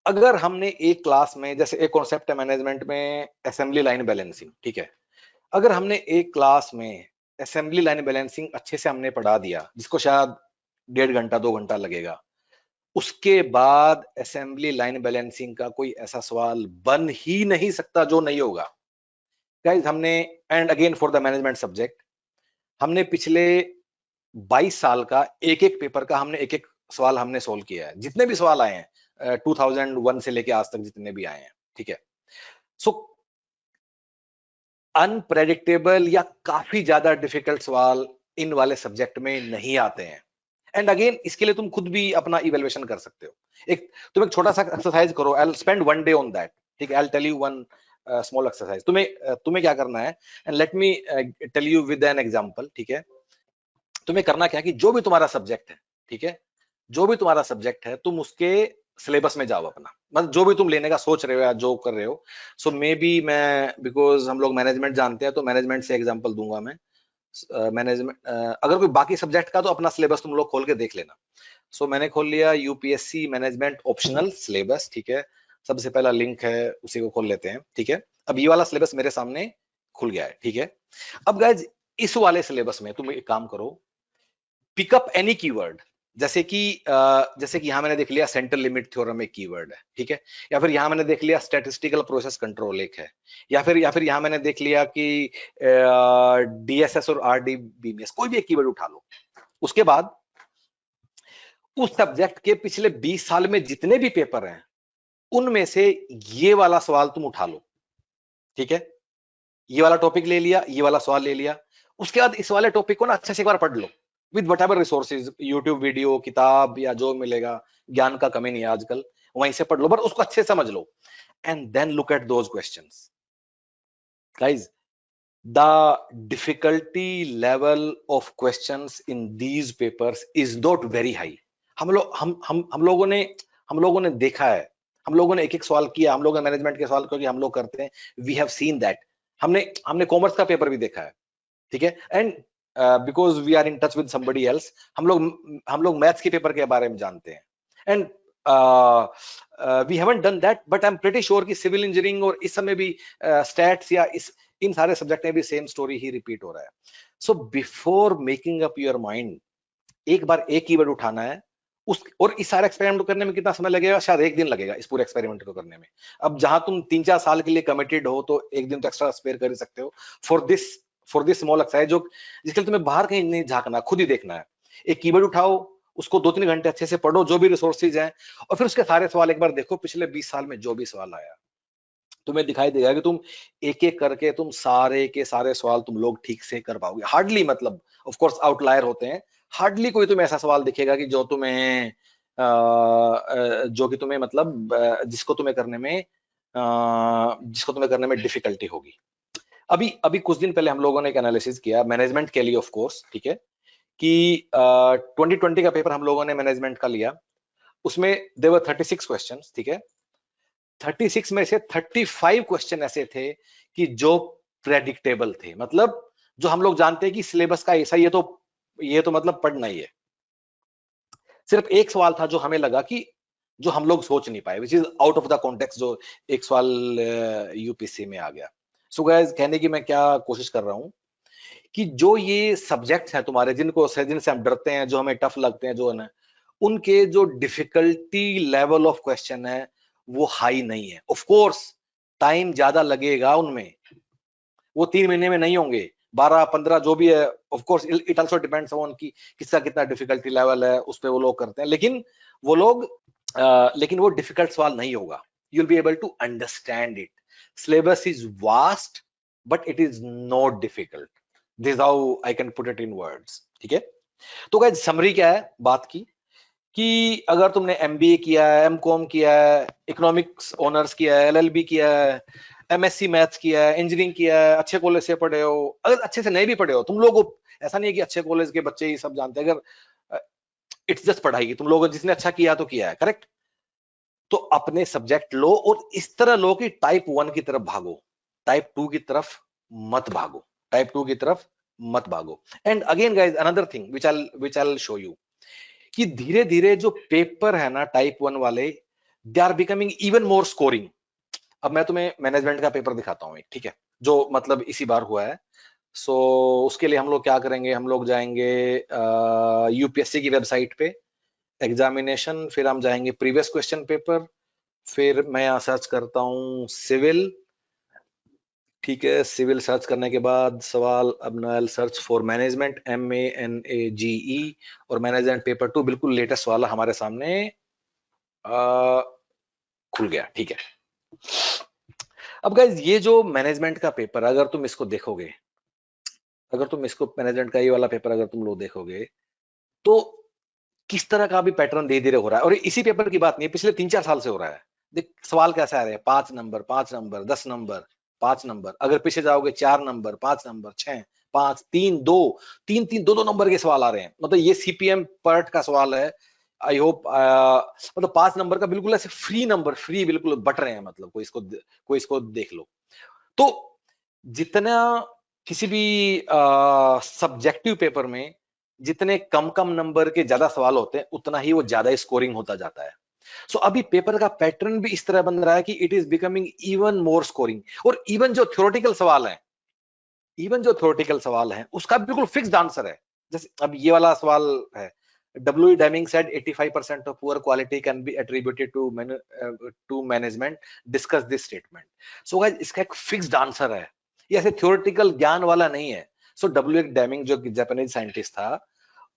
अगर हमने एक क्लास में, जैसे एक कॉन्सेप्ट है मैनेजमेंट में असेंबली लाइन बैलेंसिंग, ठीक है, अगर हमने एक क्लास में असेंबली लाइन बैलेंसिंग अच्छे से हमने पढ़ा दिया, जिसको शायद 1.5 घंटा 2 घंटा लगेगा, उसके बाद असेंबली लाइन बैलेंसिंग का कोई ऐसा सवाल बन ही नहीं सकता जो नहीं होगा। गाइस हमने, and again for the management subject, हमने पिछले 22 साल का एक एक पेपर का हमने एक एक सवाल हमने सोल्व किया है, जितने भी सवाल आए हैं 2001 से लेके आज तक जितने भी आए हैं, ठीक है। सो अनप्रेडिक्टेबल या काफी ज्यादा डिफिकल्ट सवाल इन वाले सब्जेक्ट में नहीं आते हैं। एंड अगेन इसके लिए तुम खुद भी अपना इवेल्युएशन कर सकते हो। तुम एक छोटा सा एक्सरसाइज करो, I will spend 1 day on that, ठीक है, I will tell you one small exercise. तुम्हें क्या करना है, and let me tell you with an example, ठीक है। तुम्हें करना क्या है कि जो भी तुम्हारा सब्जेक्ट है, ठीक है, जो भी तुम्हारा सब्जेक्ट है, तुम उसके सिलेबस में जाओ अपना, मतलब जो भी तुम लेने का सोच रहे हो या जो कर रहे हो। सो मे बी मैं, बिकॉज हम लोग मैनेजमेंट जानते हैं तो मैनेजमेंट से एग्जांपल दूंगा मैं। मैनेजमेंट अगर कोई बाकी सब्जेक्ट का तो अपना सिलेबस तुम लोग खोल के देख लेना। सो मैंने खोल लिया यूपीएससी मैनेजमेंट ऑप्शनल सिलेबस, ठीक है, सबसे पहला लिंक है उसी को खोल लेते हैं, ठीक है। अब ये वाला सिलेबस मेरे सामने खुल गया है, ठीक है। अब गाइज इस वाले सिलेबस में तुम एक काम करो, पिकअप एनी कीवर्ड, जैसे कि यहां मैंने देख लिया सेंट्रल लिमिट थ्योरम एक कीवर्ड है, ठीक है, या फिर यहां मैंने देख लिया स्टैटिस्टिकल प्रोसेस कंट्रोल एक है, या फिर यहां मैंने देख लिया कि डीएसएस और आरडीबीएमएस, कोई भी एक कीवर्ड उठा लो। उसके बाद उस सब्जेक्ट के पिछले 20 साल में जितने भी पेपर हैं, उनमें से ये वाला सवाल तुम उठा लो, ठीक है। ये वाला टॉपिक ले लिया, ये वाला सवाल ले लिया, उसके बाद इस वाले टॉपिक को ना अच्छे से एक बार पढ़ लो with whatever resources, YouTube video, किताब या जो मिलेगा, ज्ञान का कमी नहीं है आजकल, वहीं से पढ़ लो, बट उसको अच्छे से समझ लो, and then look at those questions. Guys, the difficulty level of questions in these papers is not very high. हम लोगों ने देखा है, हम लोगों ने एक एक सवाल किया, हम लोग मैनेजमेंट के सवाल क्योंकि हम लोग करते हैं, वी हैव सीन दैट। हमने कॉमर्स का पेपर भी देखा है, ठीक है, and because we are in touch with somebody else, हम लोग मैथ्स के पेपर के बारे में जानते हैं, and we haven't done that, but I am pretty sure कि सिविल इंजीनियरिंग और इस समय भी स्टैट्स या इन सारे सब्जेक्ट में भी सेम स्टोरी ही रिपीट हो रहा है। So before making up your mind, एक बार एक कीवर्ड उठाना है, उस और इस सारे एक्सपेरिमेंट को करने में कितना समय लगेगा? शायद एक दिन लगेगा इस पूरे एक्सपेरिमेंट को करने में। अब जहां तुम 3-4 साल के लिए कमिटेड हो तो एक दिन तो एक्स्ट्रा स्पेयर कर ही सकते हो फॉर दिस स्मॉल एक्सरसाइज, जो जिसके लिए तुम्हें बाहर कहीं नहीं झांकना, खुद ही देखना है। एक कीवर्ड उठाओ, उसको 2-3 घंटे अच्छे से पढ़ो, जो भी रिसोर्सेज हैं, और फिर उसके सारे सवाल एक बार देखो, पिछले 20 साल में जो भी सवाल आया, तुम्हें दिखाई देगा कि तुम एक एक करके तुम सारे के सारे सवाल तुम लोग ठीक से कर पाओगे। हार्डली, मतलब ऑफ कोर्स आउटलायर होते हैं, हार्डली कोई तुम्हें ऐसा सवाल दिखेगा कि जो तुम्हें मतलब जिसको तुम्हें करने में डिफिकल्टी होगी। अभी कुछ दिन पहले हम लोगों ने एक एनालिसिस किया मैनेजमेंट के लिए, ऑफ कोर्स, ठीक है, कि 2020 का पेपर हम लोगों ने मैनेजमेंट का लिया, उसमें देयर वर 36 क्वेश्चंस, ठीक है, 36 में से 35 क्वेश्चन ऐसे थे कि जो प्रेडिक्टेबल थे, मतलब जो हम लोग जानते हैं कि सिलेबस का ऐसा, ये तो मतलब पढ़ना ही है। सिर्फ एक सवाल था जो हमें लगा कि जो हम लोग सोच नहीं पाए, which is out of the context, जो एक सवाल यूपीसी में आ गया। सो गाइस, कहने की मैं क्या कोशिश कर रहा हूं कि जो ये सब्जेक्ट्स हैं तुम्हारे, जिनसे हम डरते हैं, जो हमें टफ लगते हैं, जो है ना, उनके जो डिफिकल्टी लेवल ऑफ क्वेश्चन है वो हाई नहीं है। ऑफ कोर्स टाइम ज्यादा लगेगा उनमें, वो 3 महीने में नहीं होंगे, 12-15 जो भी है, of course it also depends on कि किसका कितना डिफिकल्टी लेवल है, उस पे वो लोग करते हैं, लेकिन वो डिफिकल्ट सवाल नहीं होगा। You will be able to understand it. Syllabus is vast but it is not difficult. This is how I can put it in words, ठीक है। तो गाइस, समरी क्या है बात की, कि अगर तुमने एमबीए किया है, एमकॉम किया है, इकोनॉमिक्स ऑनर्स किया है, एलएलबी किया है, एमएससी मैथ्स किया है, इंजीनियरिंग किया है, अच्छे कॉलेज से पढ़े हो, अगर अच्छे से नहीं भी पढ़े हो तुम लोग, ऐसा नहीं है कि अच्छे कॉलेज के बच्चे ही सब जानते हैं, अगर इट्स जस्ट पढ़ाई की, तुम लोग जिसने अच्छा किया तो किया है, करेक्ट, तो अपने सब्जेक्ट लो और इस तरह लो कि टाइप 1 की तरफ भागो, टाइप 2 की तरफ मत भागो, टाइप 2 की तरफ मत भागो। And again guys, another thing which I show you, कि धीरे धीरे जो पेपर है ना टाइप 1 वाले, they are becoming even more scoring. अब मैं तुम्हें मैनेजमेंट का पेपर दिखाता हूं, ठीक है, जो मतलब इसी बार हुआ है। सो उसके लिए हम लोग क्या करेंगे, हम लोग जाएंगे यूपीएससी की वेबसाइट पे, एग्जामिनेशन, फिर हम जाएंगे प्रीवियस क्वेश्चन पेपर, फिर मैं यहाँ सर्च करता हूँ सिविल, ठीक है, सिविल सर्च करने के बाद सवाल, अब I search for management, MANAGE, और मैनेजमेंट पेपर 2, बिल्कुल लेटेस्ट सवाल हमारे सामने खुल गया, ठीक है। अब गाइज, ये जो मैनेजमेंट का पेपर, अगर तुम इसको देखोगे, मैनेजमेंट का ये वाला पेपर अगर तुम लोग देखोगे, तो किस तरह का भी पैटर्न धीरे धीरे हो रहा है, और इसी पेपर की बात नहीं है, पिछले 3-4 साल से हो रहा है। देख सवाल कैसे आ रहे हैं, 5 नंबर, 5 नंबर, 10 नंबर, 5 नंबर, अगर पीछे जाओगे 4 नंबर, 5 नंबर, 6, 5, 3, 2, 3, 3, 2 नंबर के सवाल आ रहे हैं। मतलब ये सीपीएम पार्ट का सवाल है। आई होप मतलब 5 नंबर का बिल्कुल ऐसे फ्री बिल्कुल बट रहे हैं, मतलब कोई इसको देख लो। तो जितना किसी भी सब्जेक्टिव पेपर में जितने कम नंबर के ज्यादा सवाल होते हैं, उतना ही वो ज्यादा स्कोरिंग होता जाता है। सो अभी पेपर का पैटर्न भी इस तरह बन रहा है कि it is becoming even more scoring, और इवन जो थ्योरेटिकल सवाल है उसका बिल्कुल फिक्स्ड आंसर है। जैसे अब ये वाला सवाल है, W. Deming said 85% of poor quality can be attributed to management. Discuss this statement. So guys, इसका एक फिक्स्ड आंसर है, ये ऐसे थ्योरेटिकल ज्ञान वाला नहीं है। सो W. Deming जो जापानीज साइंटिस्ट था,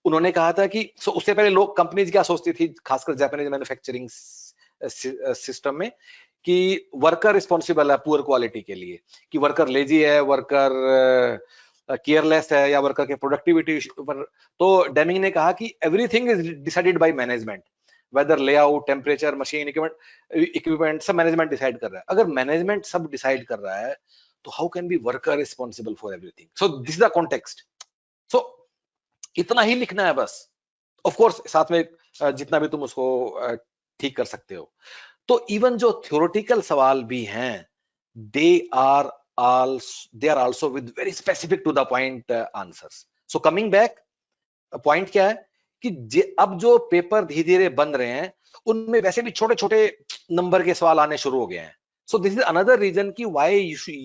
उन्होंने कहा था कि उससे पहले लोग, कंपनीज क्या सोचती थी, खासकर जापानीज मैन्युफैक्चरिंग सिस्टम में, कि वर्कर रिस्पॉन्सिबल है पुअर क्वालिटी के लिए, कि वर्कर लेजी है, वर्कर केयरलेस है, या वर्कर के प्रोडक्टिविटी पर। तो डेमिंग ने कहा कि everything is decided by management, whether layout, temperature, machine, equipment सब मैनेजमेंट डिसाइड कर रहा है। अगर मैनेजमेंट सब डिसाइड कर रहा है तो how can be worker responsible for everything? So this is the context. So इतना ही लिखना है बस। ऑफ कोर्स साथ में जितना भी तुम उसको ठीक कर सकते हो। तो इवन जो थ्योरेटिकल सवाल भी हैं, they are also with very specific to the point answers. So coming back, point क्या है कि अब जो पेपर धीरे धीरे बन रहे हैं उनमें वैसे भी छोटे छोटे नंबर के सवाल आने शुरू हो गए हैं। So this is another reason कि why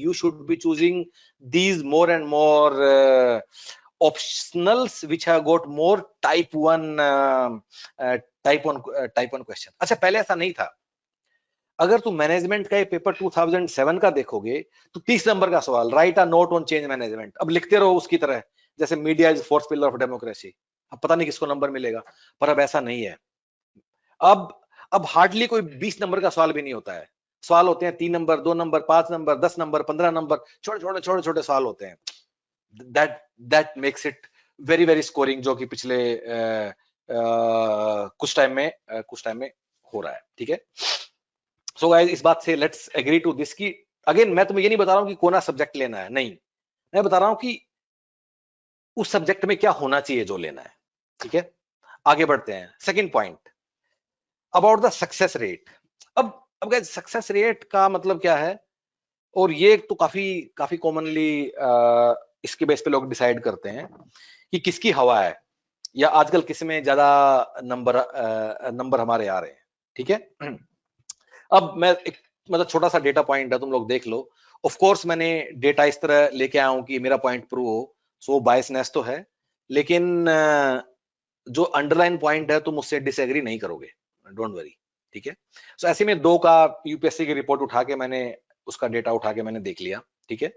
you should be choosing these more and more optionals which have got more type 1 question. अच्छा, पहले ऐसा नहीं था। अगर तुम मैनेजमेंट का ये पेपर 2007 का देखोगे तो 30 नंबर का सवाल, right a note on change management. अब लिखते रहो उसकी तरह, जैसे media is fourth pillar of democracy. अब पता नहीं किसको नंबर मिलेगा, पर अब ऐसा नहीं है। अब हार्डली कोई 20 नंबर का सवाल भी नहीं होता है। सवाल होते हैं 3 number, 2 number, 5 number, 10 number, 15 number, छोटे छोटे सवाल होते हैं। That makes it very very scoring, जो कि पिछले कुछ टाइम में हो रहा है। ठीक है। सो गाइस, इस बात से लेट्स एग्री टू दिस कि अगेन मैं तुम्हें ये नहीं बता रहा हूं कि कौन सा सब्जेक्ट लेना है, नहीं, मैं बता रहा हूं कि उस सब्जेक्ट में क्या होना चाहिए जो लेना है। ठीक है, आगे बढ़ते हैं। Second point about the success rate. अब गाइस, सक्सेस रेट का मतलब क्या है? और ये तो काफी कॉमनली इसके बेस पे लोग डिसाइड करते हैं कि किसकी हवा है, या आजकल किस में ज्यादा नंबर हमारे आ रहे हैं। ठीक है। अब मैं एक मतलब छोटा सा डेटा पॉइंट है, तुम लोग देख लो। ऑफ कोर्स मैंने डेटा इस तरह लेके आया हूं कि मेरा पॉइंट प्रूव हो, सो बायसनेस तो है, लेकिन जो अंडरलाइन पॉइंट है तुम उससे डिसएग्री नहीं करोगे, डोंट वरी। ठीक है। सो ऐसे में 2 का यूपीएससी की रिपोर्ट उठा के मैंने उसका डेटा उठा के मैंने देख लिया। ठीक है।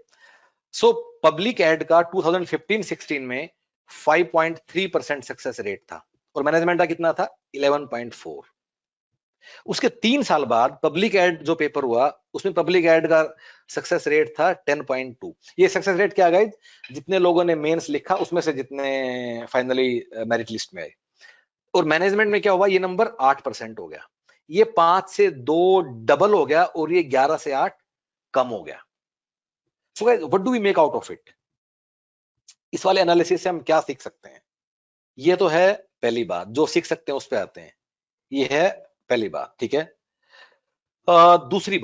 सो पब्लिक एड का 2015-16 में 5.3% सक्सेस रेट था, और मैनेजमेंट का कितना था? 11.4। उसके 3 साल बाद पब्लिक एड जो पेपर हुआ, उसमें पब्लिक एड का सक्सेस रेट था 10.2। ये सक्सेस रेट क्या गाइस? जितने लोगों ने मेंस लिखा उसमें से जितने फाइनली मेरिट लिस्ट में आए। और मैनेजमेंट में क्या हुआ? ये नंबर 8% हो गया। ये 5 से 2 डबल हो गया, और ये 11 से 8 कम हो गया। So guys, what do we make out of it? इस वाले एनालिसिस से हम क्या सीख सकते हैं? ये तो है पहली बात, जो सीख सकते हैं उस पे आते हैं। ये है पहली बात। ठीक है। दूसरी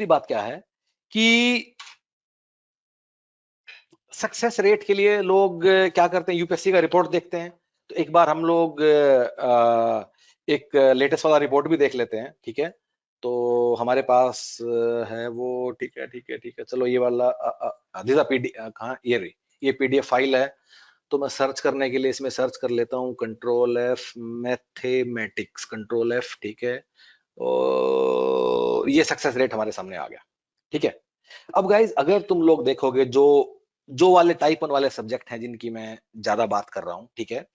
बात क्या है कि सक्सेस रेट के लिए लोग क्या करते हैं? यूपीएससी का रिपोर्ट देखते हैं। तो एक बार हम लोग एक लेटेस्ट वाला रिपोर्ट भी देख लेते हैं। ठीक है। तो हमारे पास है वो। ठीक है, चलो ये वाला कहाँ ये पीडीएफ फाइल है। तो मैं सर्च करने के लिए इसमें सर्च कर लेता हूँ, control F, mathematics, control F. ठीक है। और ये सक्सेस रेट हमारे सामने आ गया। ठीक है। अब गाइज, अगर तुम लोग देखोगे जो वाले टाइप 1 वाले सब्जेक्ट हैं जिनकी मैं ज्यादा बात कर रहा हूं, ठीक है,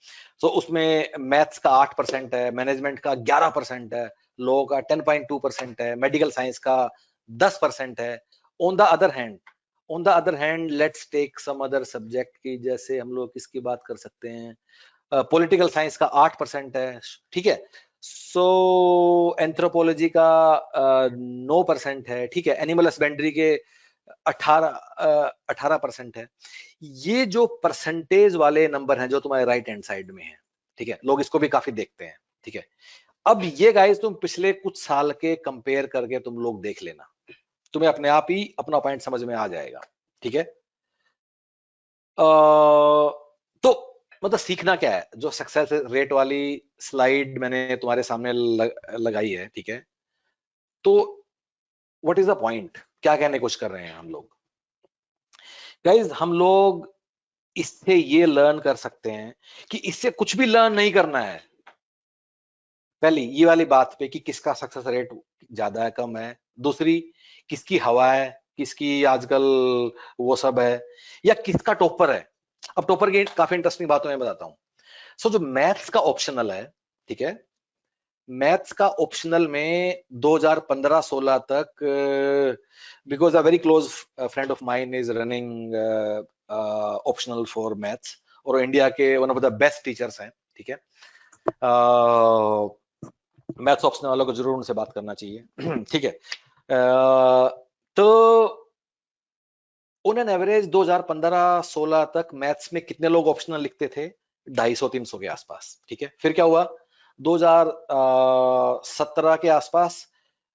तो उसमें मैथ्स का 8% है, मैनेजमेंट का 11% है, लॉ का 10.2% है, मेडिकल साइंस का 10% है। On the other hand let's take some other subject की, जैसे हम लोग किसकी बात कर सकते हैं? पॉलिटिकल साइंस का 8% है। ठीक है। सो एंथ्रोपोलॉजी का 9% है। ठीक है। एनिमल हस्बेंड्री के 18% है। ये जो परसेंटेज वाले नंबर हैं जो तुम्हारे राइट हैंड साइड में है, ठीक है, लोग इसको भी काफी देखते हैं। ठीक है। अब ये गाइस तुम पिछले कुछ साल के कंपेयर करके तुम लोग देख लेना, तुम्हें अपने आप ही अपना पॉइंट समझ में आ जाएगा। ठीक है। तो मतलब सीखना क्या है? जो सक्सेस रेट वाली स्लाइड मैंने तुम्हारे सामने लगाई है, ठीक है, तो व्हाट इज द पॉइंट? क्या कहने की कोशिश कर रहे हैं हम लोग? गाइज, हम लोग इससे ये लर्न कर सकते हैं कि इससे कुछ भी लर्न नहीं करना है। पहली ये वाली बात पे कि किसका सक्सेस रेट ज्यादा है, कम है। दूसरी, किसकी हवा है, किसकी आजकल वो सब है, या किसका टॉपर है। अब टॉपर की काफी इंटरेस्टिंग बात मैं बताता हूं। सो जो मैथ्स का ऑप्शनल है, ठीक है, मैथ्स का ऑप्शनल में 2015-16 तक, because a very close friend of mine is running optional for maths, और इंडिया के one of the best teachers हैं, ठीक है। मैथ्स ऑप्शनल वालों को जरूर उनसे बात करना चाहिए, ठीक है। तो ऑन एन एवरेज 2015-16 तक मैथ्स में कितने लोग ऑप्शनल लिखते थे? 250-300 के आसपास, ठीक है। फिर क्या हुआ? 2017 के आसपास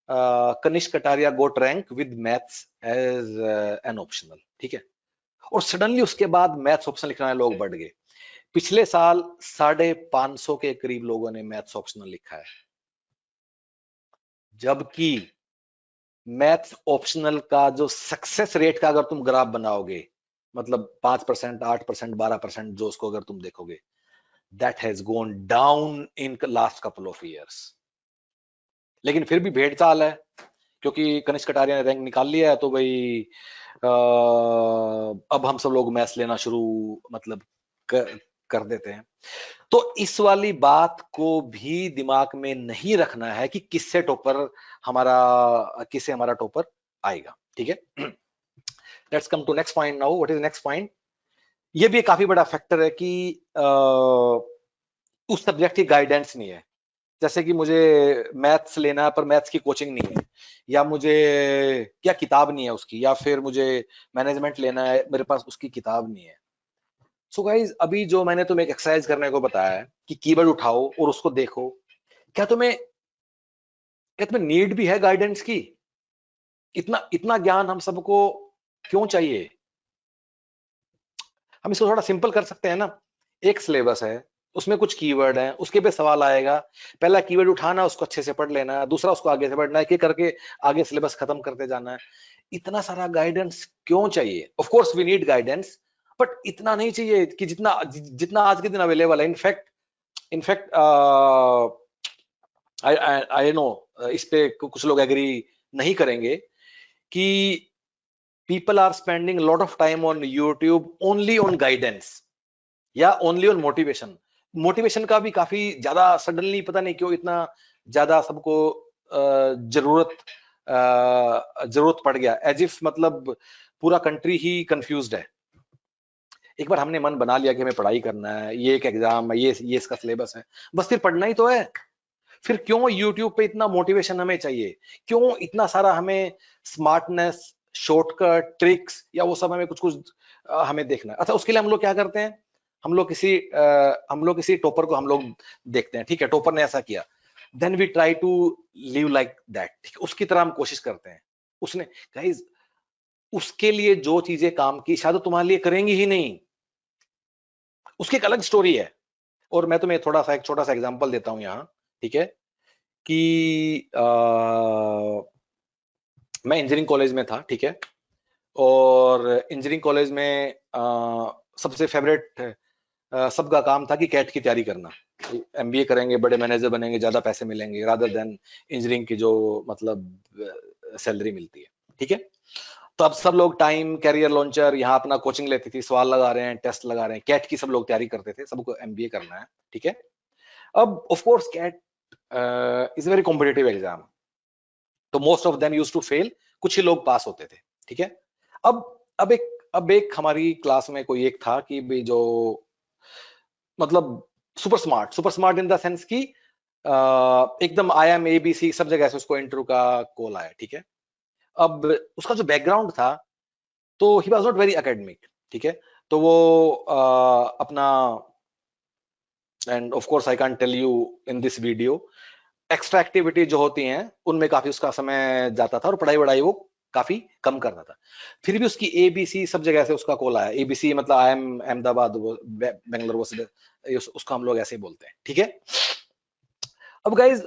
Kanishak Kataria got rank with maths as an optional, ठीक है। और सडनली उसके बाद मैथ्स ऑप्शनल लिखने वाले लोग बढ़ गए। पिछले साल 550 के करीब लोगों ने मैथ्स ऑप्शनल लिखा है, जबकि मैथ्स ऑप्शनल का जो सक्सेस रेट का अगर तुम ग्राफ बनाओगे, मतलब 5%, 8%, 12% जो उसको अगर तुम देखोगे, that has gone down in last couple of years. लेकिन फिर भी भेड़ चाल है, क्योंकि कनिष्क कटारिया ने रैंक निकाल लिया है, तो भाई अब हम सब लोग मैथ्स लेना शुरू मतलब कर देते हैं। तो इस वाली बात को भी दिमाग में नहीं रखना है कि किससे हमारा टॉपर आएगा, ठीक है। Let's come to next point now. What is next point? ये भी एक काफी बड़ा फैक्टर है कि उस सब्जेक्ट की गाइडेंस नहीं है। जैसे कि मुझे मैथ्स लेना है पर मैथ्स की कोचिंग नहीं है, या मुझे क्या किताब नहीं है उसकी, या फिर मुझे मैनेजमेंट लेना है, मेरे पास उसकी किताब नहीं है। सो गाइज, अभी जो मैंने तुम्हें एक एक्सरसाइज करने को बताया है कि कीवर्ड उठाओ और उसको देखो, क्या तुम्हें नीड भी है गाइडेंस की? इतना इतना ज्ञान हम सबको क्यों चाहिए? हम इसको थोड़ा सिंपल कर सकते हैं ना। एक सिलेबस है, उसमें कुछ कीवर्ड है, उसके पे सवाल आएगा, पहला कीवर्ड उठाना, उसको अच्छे से पढ़ लेना है, दूसरा उसको आगे से पढ़ना है, कि करके आगे सिलेबस खत्म करते जाना है। इतना सारा गाइडेंस क्यों चाहिए? Of course we need guidance, but इतना नहीं चाहिए कि जितना जितना आज के दिन अवेलेबल है। इनफैक्ट आई नो इस पे कुछ लोग एग्री नहीं करेंगे कि people are spending a lot of time on YouTube only on guidance या only on मोटिवेशन का भी काफी ज्यादा सडनली पता नहीं क्यों इतना ज्यादा सबको जरूरत पड़ गया, एज इफ मतलब पूरा कंट्री ही कंफ्यूज्ड है। एक बार हमने मन बना लिया कि हमें पढ़ाई करना है, ये एक एग्जाम है, ये इसका सिलेबस है, बस फिर पढ़ना ही तो है। फिर क्यों यूट्यूब पे इतना मोटिवेशन हमें चाहिए? क्यों इतना सारा हमें स्मार्टनेस, शॉर्टकट, ट्रिक्स या वो सब हमें कुछ कुछ हमें देखना है? अच्छा, उसके लिए हम लोग क्या करते हैं? हम लोग किसी टॉपर को हम लोग देखते हैं, ठीक है, टॉपर ने ऐसा किया, then we try to live like that, ठीक है, उसकी तरह हम कोशिश करते हैं। उसने गाइस, उसके लिए जो चीजें काम की शायद तुम्हारे लिए करेंगी ही नहीं, उसकी एक अलग स्टोरी है। और मैं तुम्हें एक छोटा सा एग्जांपल देता हूं यहाँ, ठीक है, कि मैं इंजीनियरिंग कॉलेज में था, ठीक है, और इंजीनियरिंग कॉलेज में सबसे फेवरेट सबका काम था कि कैट की तैयारी करना। एमबीए करेंगे, बड़े मैनेजर बनेंगे, ज्यादा पैसे मिलेंगे रादर देन इंजीनियरिंग की जो मतलब सैलरी मिलती है, ठीक है। तो अब सब लोग टाइम, कैरियर लॉन्चर, यहाँ अपना कोचिंग लेती थी, सवाल लगा रहे हैं, टेस्ट लगा रहे हैं, कैट की सब लोग तैयारी करते थे, सबको एमबीए करना है, ठीक है। अब of course CAT is very competitive exam, तो most of them used to fail, कुछ ही लोग पास होते थे, ठीक है। अब एक हमारी क्लास में कोई एक था कि भी जो मतलब super smart in the sense की एकदम IIM ABC सब जगह से उसको इंटरव्यू का कॉल आया, ठीक है। अब उसका जो बैकग्राउंड था, तो he was not very academic, ठीक है। तो वो अपना, and of course I can't tell you in this video, extra activity जो होती हैं उनमें काफी उसका समय जाता था और पढ़ाई वढ़ाई वो काफी कम करता था। फिर भी उसकी ABC सब जगह से उसका कॉल आया। ABC मतलब IIM अहमदाबाद, बेंगलोर, वो उसका हम लोग ऐसे ही बोलते हैं, ठीक है। अब गाइज,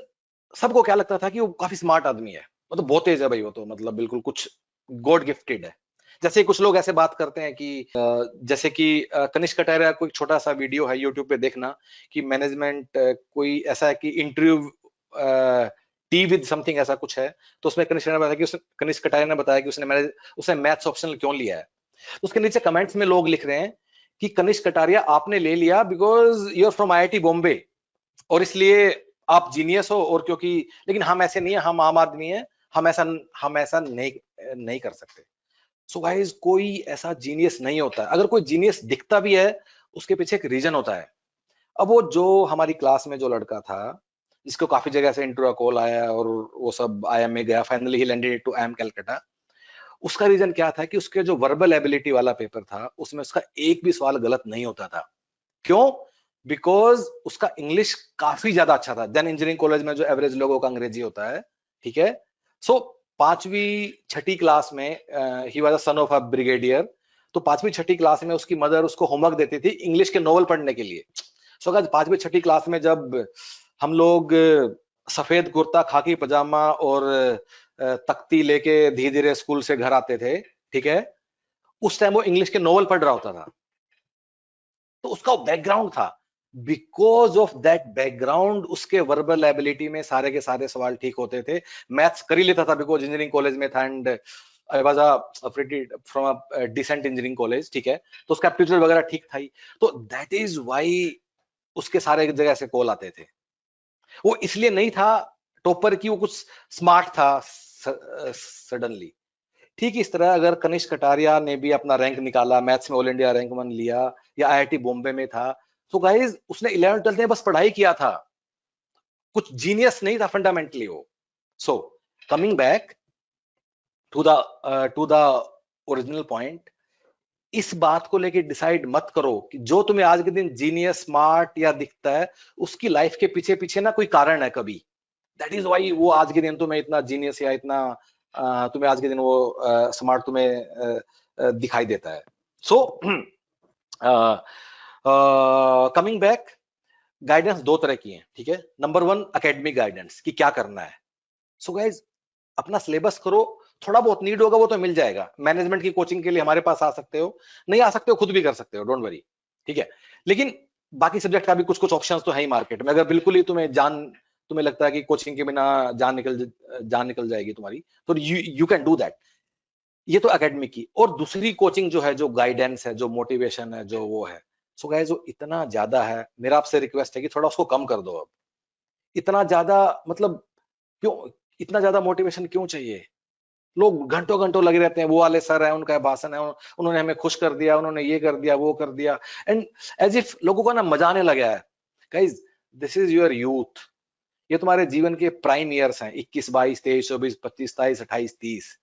सबको क्या लगता था कि वो काफी स्मार्ट आदमी है, मतलब बहुत तेज है भाई वो, तो मतलब बिल्कुल कुछ गॉड गिफ्टेड है। जैसे कुछ लोग ऐसे बात करते हैं कि जैसे कि कनिष्क कटारिया को एक छोटा सा वीडियो है यूट्यूब पे, देखना कि मैनेजमेंट कोई ऐसा है कि इंटरव्यू टी विद समथिंग ऐसा कुछ है, तो उसमें कनिष्क कटारिया ने बताया कि उसने मैथ्स ऑप्शनल क्यों लिया है। तो उसके नीचे कमेंट्स में लोग लिख रहे हैं कि कनिष्क कटारिया आपने ले लिया because you are from IIT Bombay, और इसलिए आप जीनियस हो और क्योंकि, लेकिन हम ऐसे नहीं है, हम आम आदमी है, हम ऐसा नहीं कर सकते। सो गाइस, कोई ऐसा जीनियस नहीं होता है। अगर कोई जीनियस दिखता भी है, उसके पीछे एक रीजन होता है। अब वो जो हमारी क्लास में जो लड़का था, जिसको काफी जगह से इंटरव्यू कॉल आया और वो सब IIM में गया, finally he landed to IIM Calcutta. उसका रीजन क्या था कि उसके जो वर्बल एबिलिटी वाला पेपर था, उसमें उसका एक भी सवाल गलत नहीं होता था। क्यों? बिकॉज उसका इंग्लिश काफी ज्यादा अच्छा था। देन इंजीनियरिंग कॉलेज में जो एवरेज लोगों का अंग्रेजी होता है, ठीक है। सो पांचवी छठी क्लास में he was a son of a brigadier. तो पांचवी छठी क्लास में उसकी मदर उसको होमवर्क देती थी इंग्लिश के नॉवल पढ़ने के लिए। सो गाइस, पांचवी छठी क्लास में जब हम लोग सफेद कुर्ता, खाकी पजामा और तख्ती लेके धीरे धीरे स्कूल से घर आते थे, ठीक है, उस टाइम वो इंग्लिश के नॉवल पढ़ रहा होता था। तो उसका बैकग्राउंड था। बिकॉज ऑफ दैट बैकग्राउंड उसके वर्बल एबिलिटी में सारे के सारे सवाल ठीक होते थे। मैथ्स कर ही लेता था बिकॉज इंजीनियरिंग कॉलेज में था, and I was a pretty from a decent engineering college, ठीक है। तो उसका एप्टीट्यूड वगैरह ठीक था ही। तो दैट इज व्हाई उसके सारे जगह से कॉल आते थे। वो इसलिए नहीं था टॉपर की वो कुछ स्मार्ट था सडनली। ठीक इस तरह अगर कनिष्क कटारिया ने भी अपना रैंक निकाला, मैथ्स में ऑल इंडिया रैंक 1 लिया, या IIT बॉम्बे में था, तो गाइस उसने 11 12 में बस पढ़ाई किया था, कुछ जीनियस नहीं था फंडामेंटली वो। So coming back to the original point, इस बात को लेके डिसाइड मत करो कि जो तुम्हें आज के दिन जीनियस, स्मार्ट या दिखता है, उसकी लाइफ के पीछे पीछे ना कोई कारण है कभी। दैट इज वाई वो आज के दिन तुम्हें इतना जीनियस या इतना तुम्हें आज के दिन वो स्मार्ट तुम्हें दिखाई देता है। सो कमिंग बैक, गाइडेंस दो तरह की है, ठीक है। नंबर 1, एकेडमिक गाइडेंस कि क्या करना है। सो गाइज, अपना सिलेबस करो, थोड़ा बहुत नीड होगा वो तो मिल जाएगा। मैनेजमेंट की कोचिंग के लिए हमारे पास आ सकते हो, नहीं आ सकते हो खुद भी कर सकते हो, डोंट वरी, ठीक है। लेकिन बाकी सब्जेक्ट का भी कुछ कुछ ऑप्शंस तो है ही मार्केट में। अगर बिल्कुल ही तुम्हें लगता है कि कोचिंग के बिना जान निकल जाएगी तुम्हारी, तो यू कैन डू दैट। ये तो एकेडमिक की। और दूसरी कोचिंग जो है, जो गाइडेंस है, जो मोटिवेशन है, जो वो है, सो गाइस वो इतना ज्यादा है, मेरा आपसे रिक्वेस्ट है कि थोड़ा उसको कम कर दो अब। इतना ज्यादा मतलब क्यों, इतना ज्यादा मोटिवेशन क्यों चाहिए? लोग घंटों घंटों लगे रहते हैं, वो वाले सर है, उनका भाषण है, उन्होंने हमें खुश कर दिया, उन्होंने ये कर दिया, वो कर दिया, एंड एज इफ लोगों को ना मजा आने लगा है। Guys, this is your youth. ये तुम्हारे जीवन के प्राइम ईयर्स हैं, 21 22 23 24 25 27 28 30।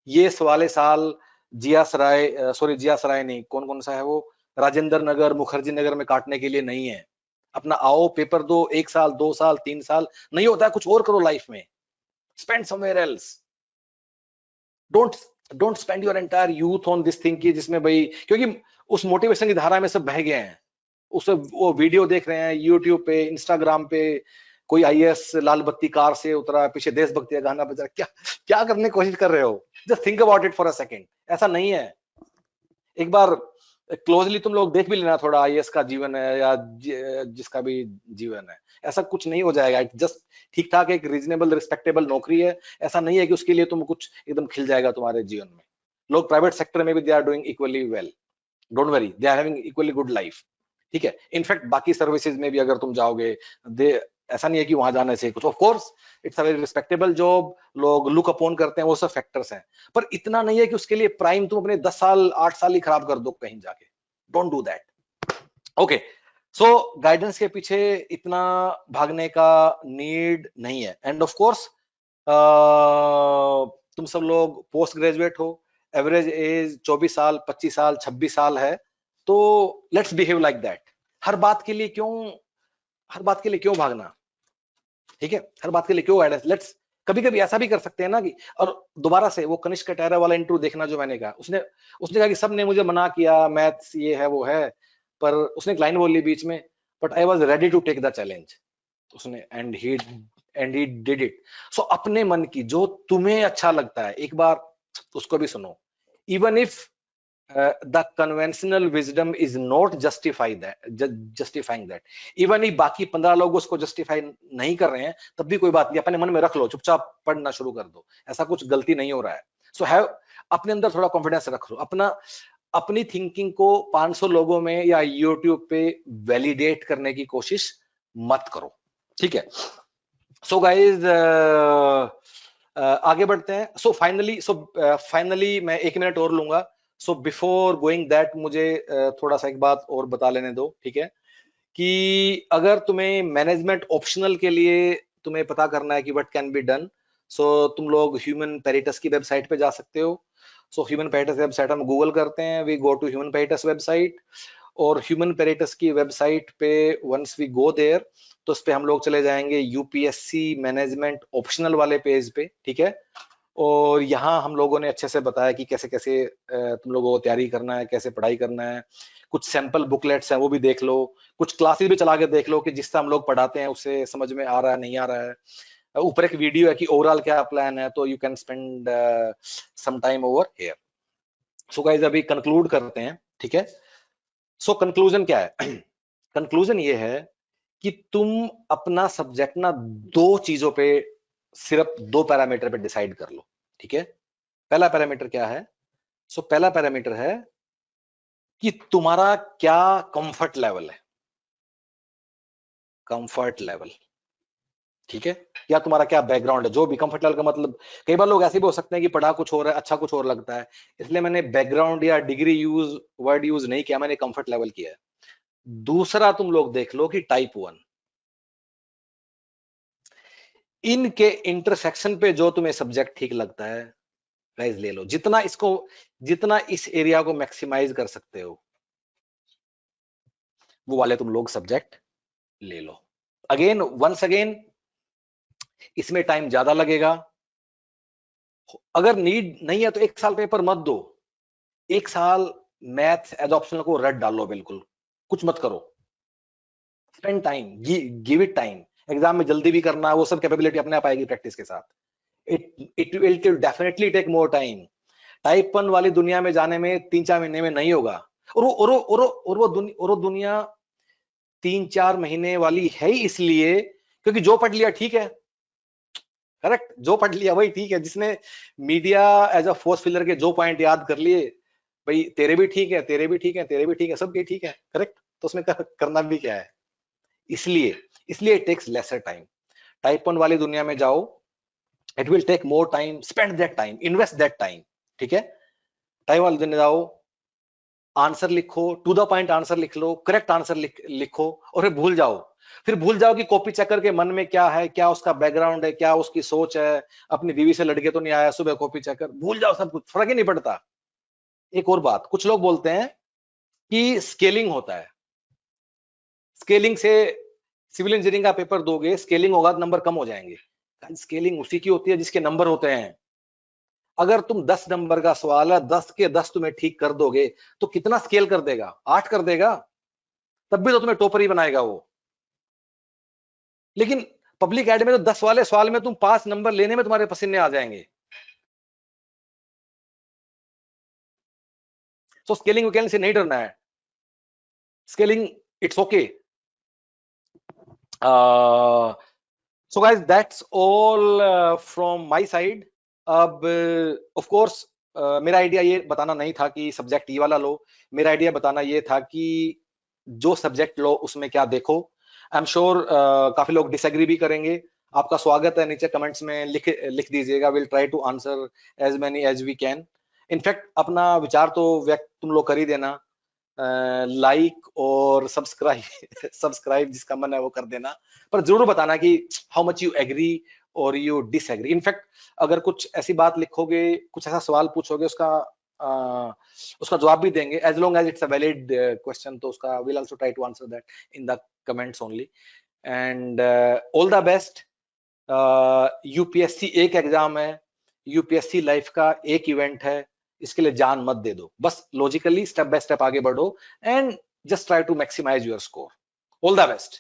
ये वाले साल जिया सराय नहीं, कौन कौन सा है वो, राजेंद्र नगर, मुखर्जी नगर में काटने के लिए नहीं है। अपना आओ, पेपर दो, 1 साल 2 साल 3 साल, नहीं होता है कुछ और करो लाइफ में, spend somewhere else. Don't don't spend your entire youth on this thing की, जिसमें भाई, क्योंकि उस मोटिवेशन की धारा में सब बह गए हैं। उसे वो वीडियो देख रहे हैं यूट्यूब पे, इंस्टाग्राम पे, कोई IAS लाल बत्ती कार से उतरा, पीछे देशभक्ति का गाना बज रहा, क्या क्या करने की कोशिश कर रहे हो? Just think about it for a second. ऐसा नहीं है। एक बार क्लोजली तुम लोग देख भी लेना थोड़ा, IAS का जीवन है या जिसका भी जीवन है, ऐसा कुछ नहीं हो जाएगा। जस्ट ठीक ठाक एक रीजनेबल रिस्पेक्टेबल नौकरी है। ऐसा नहीं है कि उसके लिए तुम कुछ एकदम खिल जाएगा तुम्हारे जीवन में। लोग प्राइवेट सेक्टर में भी they are doing equally well, don't worry, they are having equally good life, ठीक है। इनफैक्ट बाकी सर्विसेज में भी अगर तुम जाओगे, दे ऐसा नहीं है कि वहां जाने से कुछ, of course it's a very respectable job, लोग लुक अपॉन करते हैं, वो सब फैक्टर्स हैं, पर इतना नहीं है कि उसके लिए प्राइम तुम अपने 10 साल 8 साल ही खराब कर दो कहीं जाके। Don't do that. Okay, so guidance के पीछे इतना भागने का नीड नहीं है। एंड ऑफ कोर्स तुम सब लोग पोस्ट ग्रेजुएट हो, एवरेज एज 24 साल 25 साल 26 साल है, तो लेट्स बिहेव लाइक दैट। हर बात के लिए क्यों भागना, ठीक है। हर बात के लिए क्यों गाइडेंस, लेट्स कभी कभी ऐसा भी कर सकते हैं ना कि, और दोबारा से वो कनिष्क कटारिया वाला इंटरव्यू देखना जो मैंने कहा, उसने उसने कहा कि सब ने मुझे मना किया, मैथ्स ये है वो है, पर उसने एक लाइन बोली बीच में, but I was ready to take the challenge. उसने and he did it. So अपने मन की जो तुम्हें अच्छा लगता है, एक बार उसको भी सुनो। Even if the conventional wisdom is not justifying that, even if बाकी 15 लोग उसको जस्टिफाई नहीं कर रहे हैं, तब भी कोई बात नहीं, अपने मन में रख लो, चुपचाप पढ़ना शुरू कर दो, ऐसा कुछ गलती नहीं हो रहा है। सो हैव अपने अंदर थोड़ा कॉन्फिडेंस रख लो, अपनी थिंकिंग को 500 लोगों में या यूट्यूब पे वैलिडेट करने की कोशिश मत करो, ठीक है। सो गाइज आगे बढ़ते हैं. फाइनली मैं 1 मिनट और लूंगा. सो बिफोर गोइंग दैट मुझे थोड़ा सा एक बात और बता लेने दो, ठीक है? कि अगर तुम्हें मैनेजमेंट ऑप्शनल के लिए तुम्हें पता करना है कि व्हाट कैन बी डन, सो तुम लोग ह्यूमन पेरिटस की वेबसाइट पे जा सकते हो. सो ह्यूमन पेरिटस वेबसाइट हम गूगल करते हैं, we go to Human Peritus website. और ह्यूमन पेरिटस की वेबसाइट पे वंस वी गो देयर, तो उस पे हम लोग चले जाएंगे यूपीएससी मैनेजमेंट ऑप्शनल वाले पेज पे, ठीक है? और यहाँ हम लोगों ने अच्छे से बताया कि कैसे कैसे तुम लोगों को तैयारी करना है, कैसे पढ़ाई करना है. कुछ सैंपल बुकलेट्स हैं वो भी देख लो, कुछ क्लासेस भी चला के देख लो कि जिससे हम लोग पढ़ाते हैं उससे समझ में आ रहा है नहीं आ रहा है. ऊपर एक वीडियो है कि ओवरऑल क्या प्लान है, तो you can spend some time over here. So guys अभी कंक्लूड करते हैं, ठीक है? सो कंक्लूजन क्या है? कंक्लूजन ये है कि तुम अपना सब्जेक्ट ना दो चीजों पे, सिर्फ दो पैरामीटर पे डिसाइड कर लो, ठीक है? पहला पैरामीटर क्या है? पहला पैरामीटर है कि तुम्हारा क्या कंफर्ट लेवल है. कंफर्ट लेवल, ठीक है? या तुम्हारा क्या बैकग्राउंड है, जो भी. कंफर्ट लेवल का मतलब कई बार लोग ऐसे भी हो सकते हैं कि पढ़ा कुछ और है, अच्छा कुछ और लगता है, इसलिए मैंने बैकग्राउंड या डिग्री वर्ड यूज नहीं किया, मैंने कंफर्ट लेवल किया है. दूसरा तुम लोग देख लो कि टाइप 1, इनके इंटरसेक्शन पे जो तुम्हें सब्जेक्ट ठीक लगता है गाइस ले लो. जितना इस एरिया को मैक्सिमाइज कर सकते हो वो वाले तुम लोग सब्जेक्ट ले लो. वंस अगेन इसमें टाइम ज्यादा लगेगा. अगर नीड नहीं है तो 1 साल पेपर मत दो. 1 साल मैथ एज ऑप्शनल को रट डालो, बिल्कुल कुछ मत करो. Spend time, give it time. Exam में जल्दी भी करना है, वो सब कैपेबिलिटी अपने आप आएगी प्रैक्टिस के साथ. It will definitely take more time. Type 1 वाली दुनिया में जाने में 3-4 महीने में नहीं होगा. और वो दुनिया 3-4 महीने वाली है ही इसलिए क्योंकि जो पढ़ लिया ठीक है. करेक्ट, जो पढ़ लिया वही ठीक है. जिसने media as a force filler के जो पॉइंट याद कर लिए, भाई तेरे भी ठीक है, तेरे भी ठीक है, तेरे भी ठीक है, सबके ठीक है. करेक्ट, तो उसमें करना भी क्या है. इसलिए इसलिए it takes lesser time. Type 1 वाली दुनिया में जाओ, it will take more time. Spend that time, invest that time, ठीक है? टाइप वाली दुनिया जाओ, आंसर लिखो, टू द पॉइंट आंसर लिख लो, करेक्ट आंसर लिखो, और फिर भूल जाओ कि कॉपी चेकर के मन में क्या है, क्या उसका बैकग्राउंड है, क्या उसकी सोच है, अपनी बीवी से लड़के तो नहीं आया सुबह कॉपी चेकर. भूल जाओ सब कुछ, फर्क ही नहीं पड़ता. एक और बात, कुछ लोग बोलते हैं कि स्केलिंग होता है. स्केलिंग से सिविल इंजीनियरिंग का पेपर दोगे, स्केलिंग होगा तो नंबर कम हो जाएंगे. स्केलिंग उसी की होती है जिसके नंबर होते हैं. अगर तुम 10 नंबर का सवाल है, 10 के 10 तुम्हें ठीक कर दोगे तो कितना स्केल कर देगा? 8 कर देगा, तब भी तो तुम्हें टॉपर ही बनाएगा वो. लेकिन पब्लिक एड में तो 10 वाले सवाल में तुम 5 नंबर लेने में तुम्हारे पसीने आ जाएंगे. तो स्केलिंग वैकेंसी से नहीं डरना है. Scaling it's okay. So guys that's all from my side. अब ऑफ कोर्स मेरा आइडिया ये बताना नहीं था कि सब्जेक्ट ये वाला लो. मेरा आइडिया बताना ये था कि जो सब्जेक्ट लो उसमें क्या देखो. आई एम श्योर काफी लोग डिसएग्री भी करेंगे. आपका स्वागत है, नीचे कमेंट्स में लिख दीजिएगा. Will try to answer as many as we can. In fact अपना विचार तो व्यक्त तुम लोग कर ही देना. लाइक और सब्सक्राइब जिसका मन है वो कर देना. पर जरूर बताना कि हाउ मच यू एग्री और यू डिसएग्री. इनफैक्ट अगर कुछ ऐसी बात लिखोगे, कुछ ऐसा सवाल पूछोगे, उसका जवाब भी देंगे as long as it's a valid question. तो उसका will also try to answer that in the comments only. And all the best. UPSC एक एग्जाम है, यूपीएससी लाइफ का एक इवेंट है. इसके लिए जान मत दे दो. बस लॉजिकली स्टेप बाय स्टेप आगे बढ़ो and just try to maximise your score. All the best.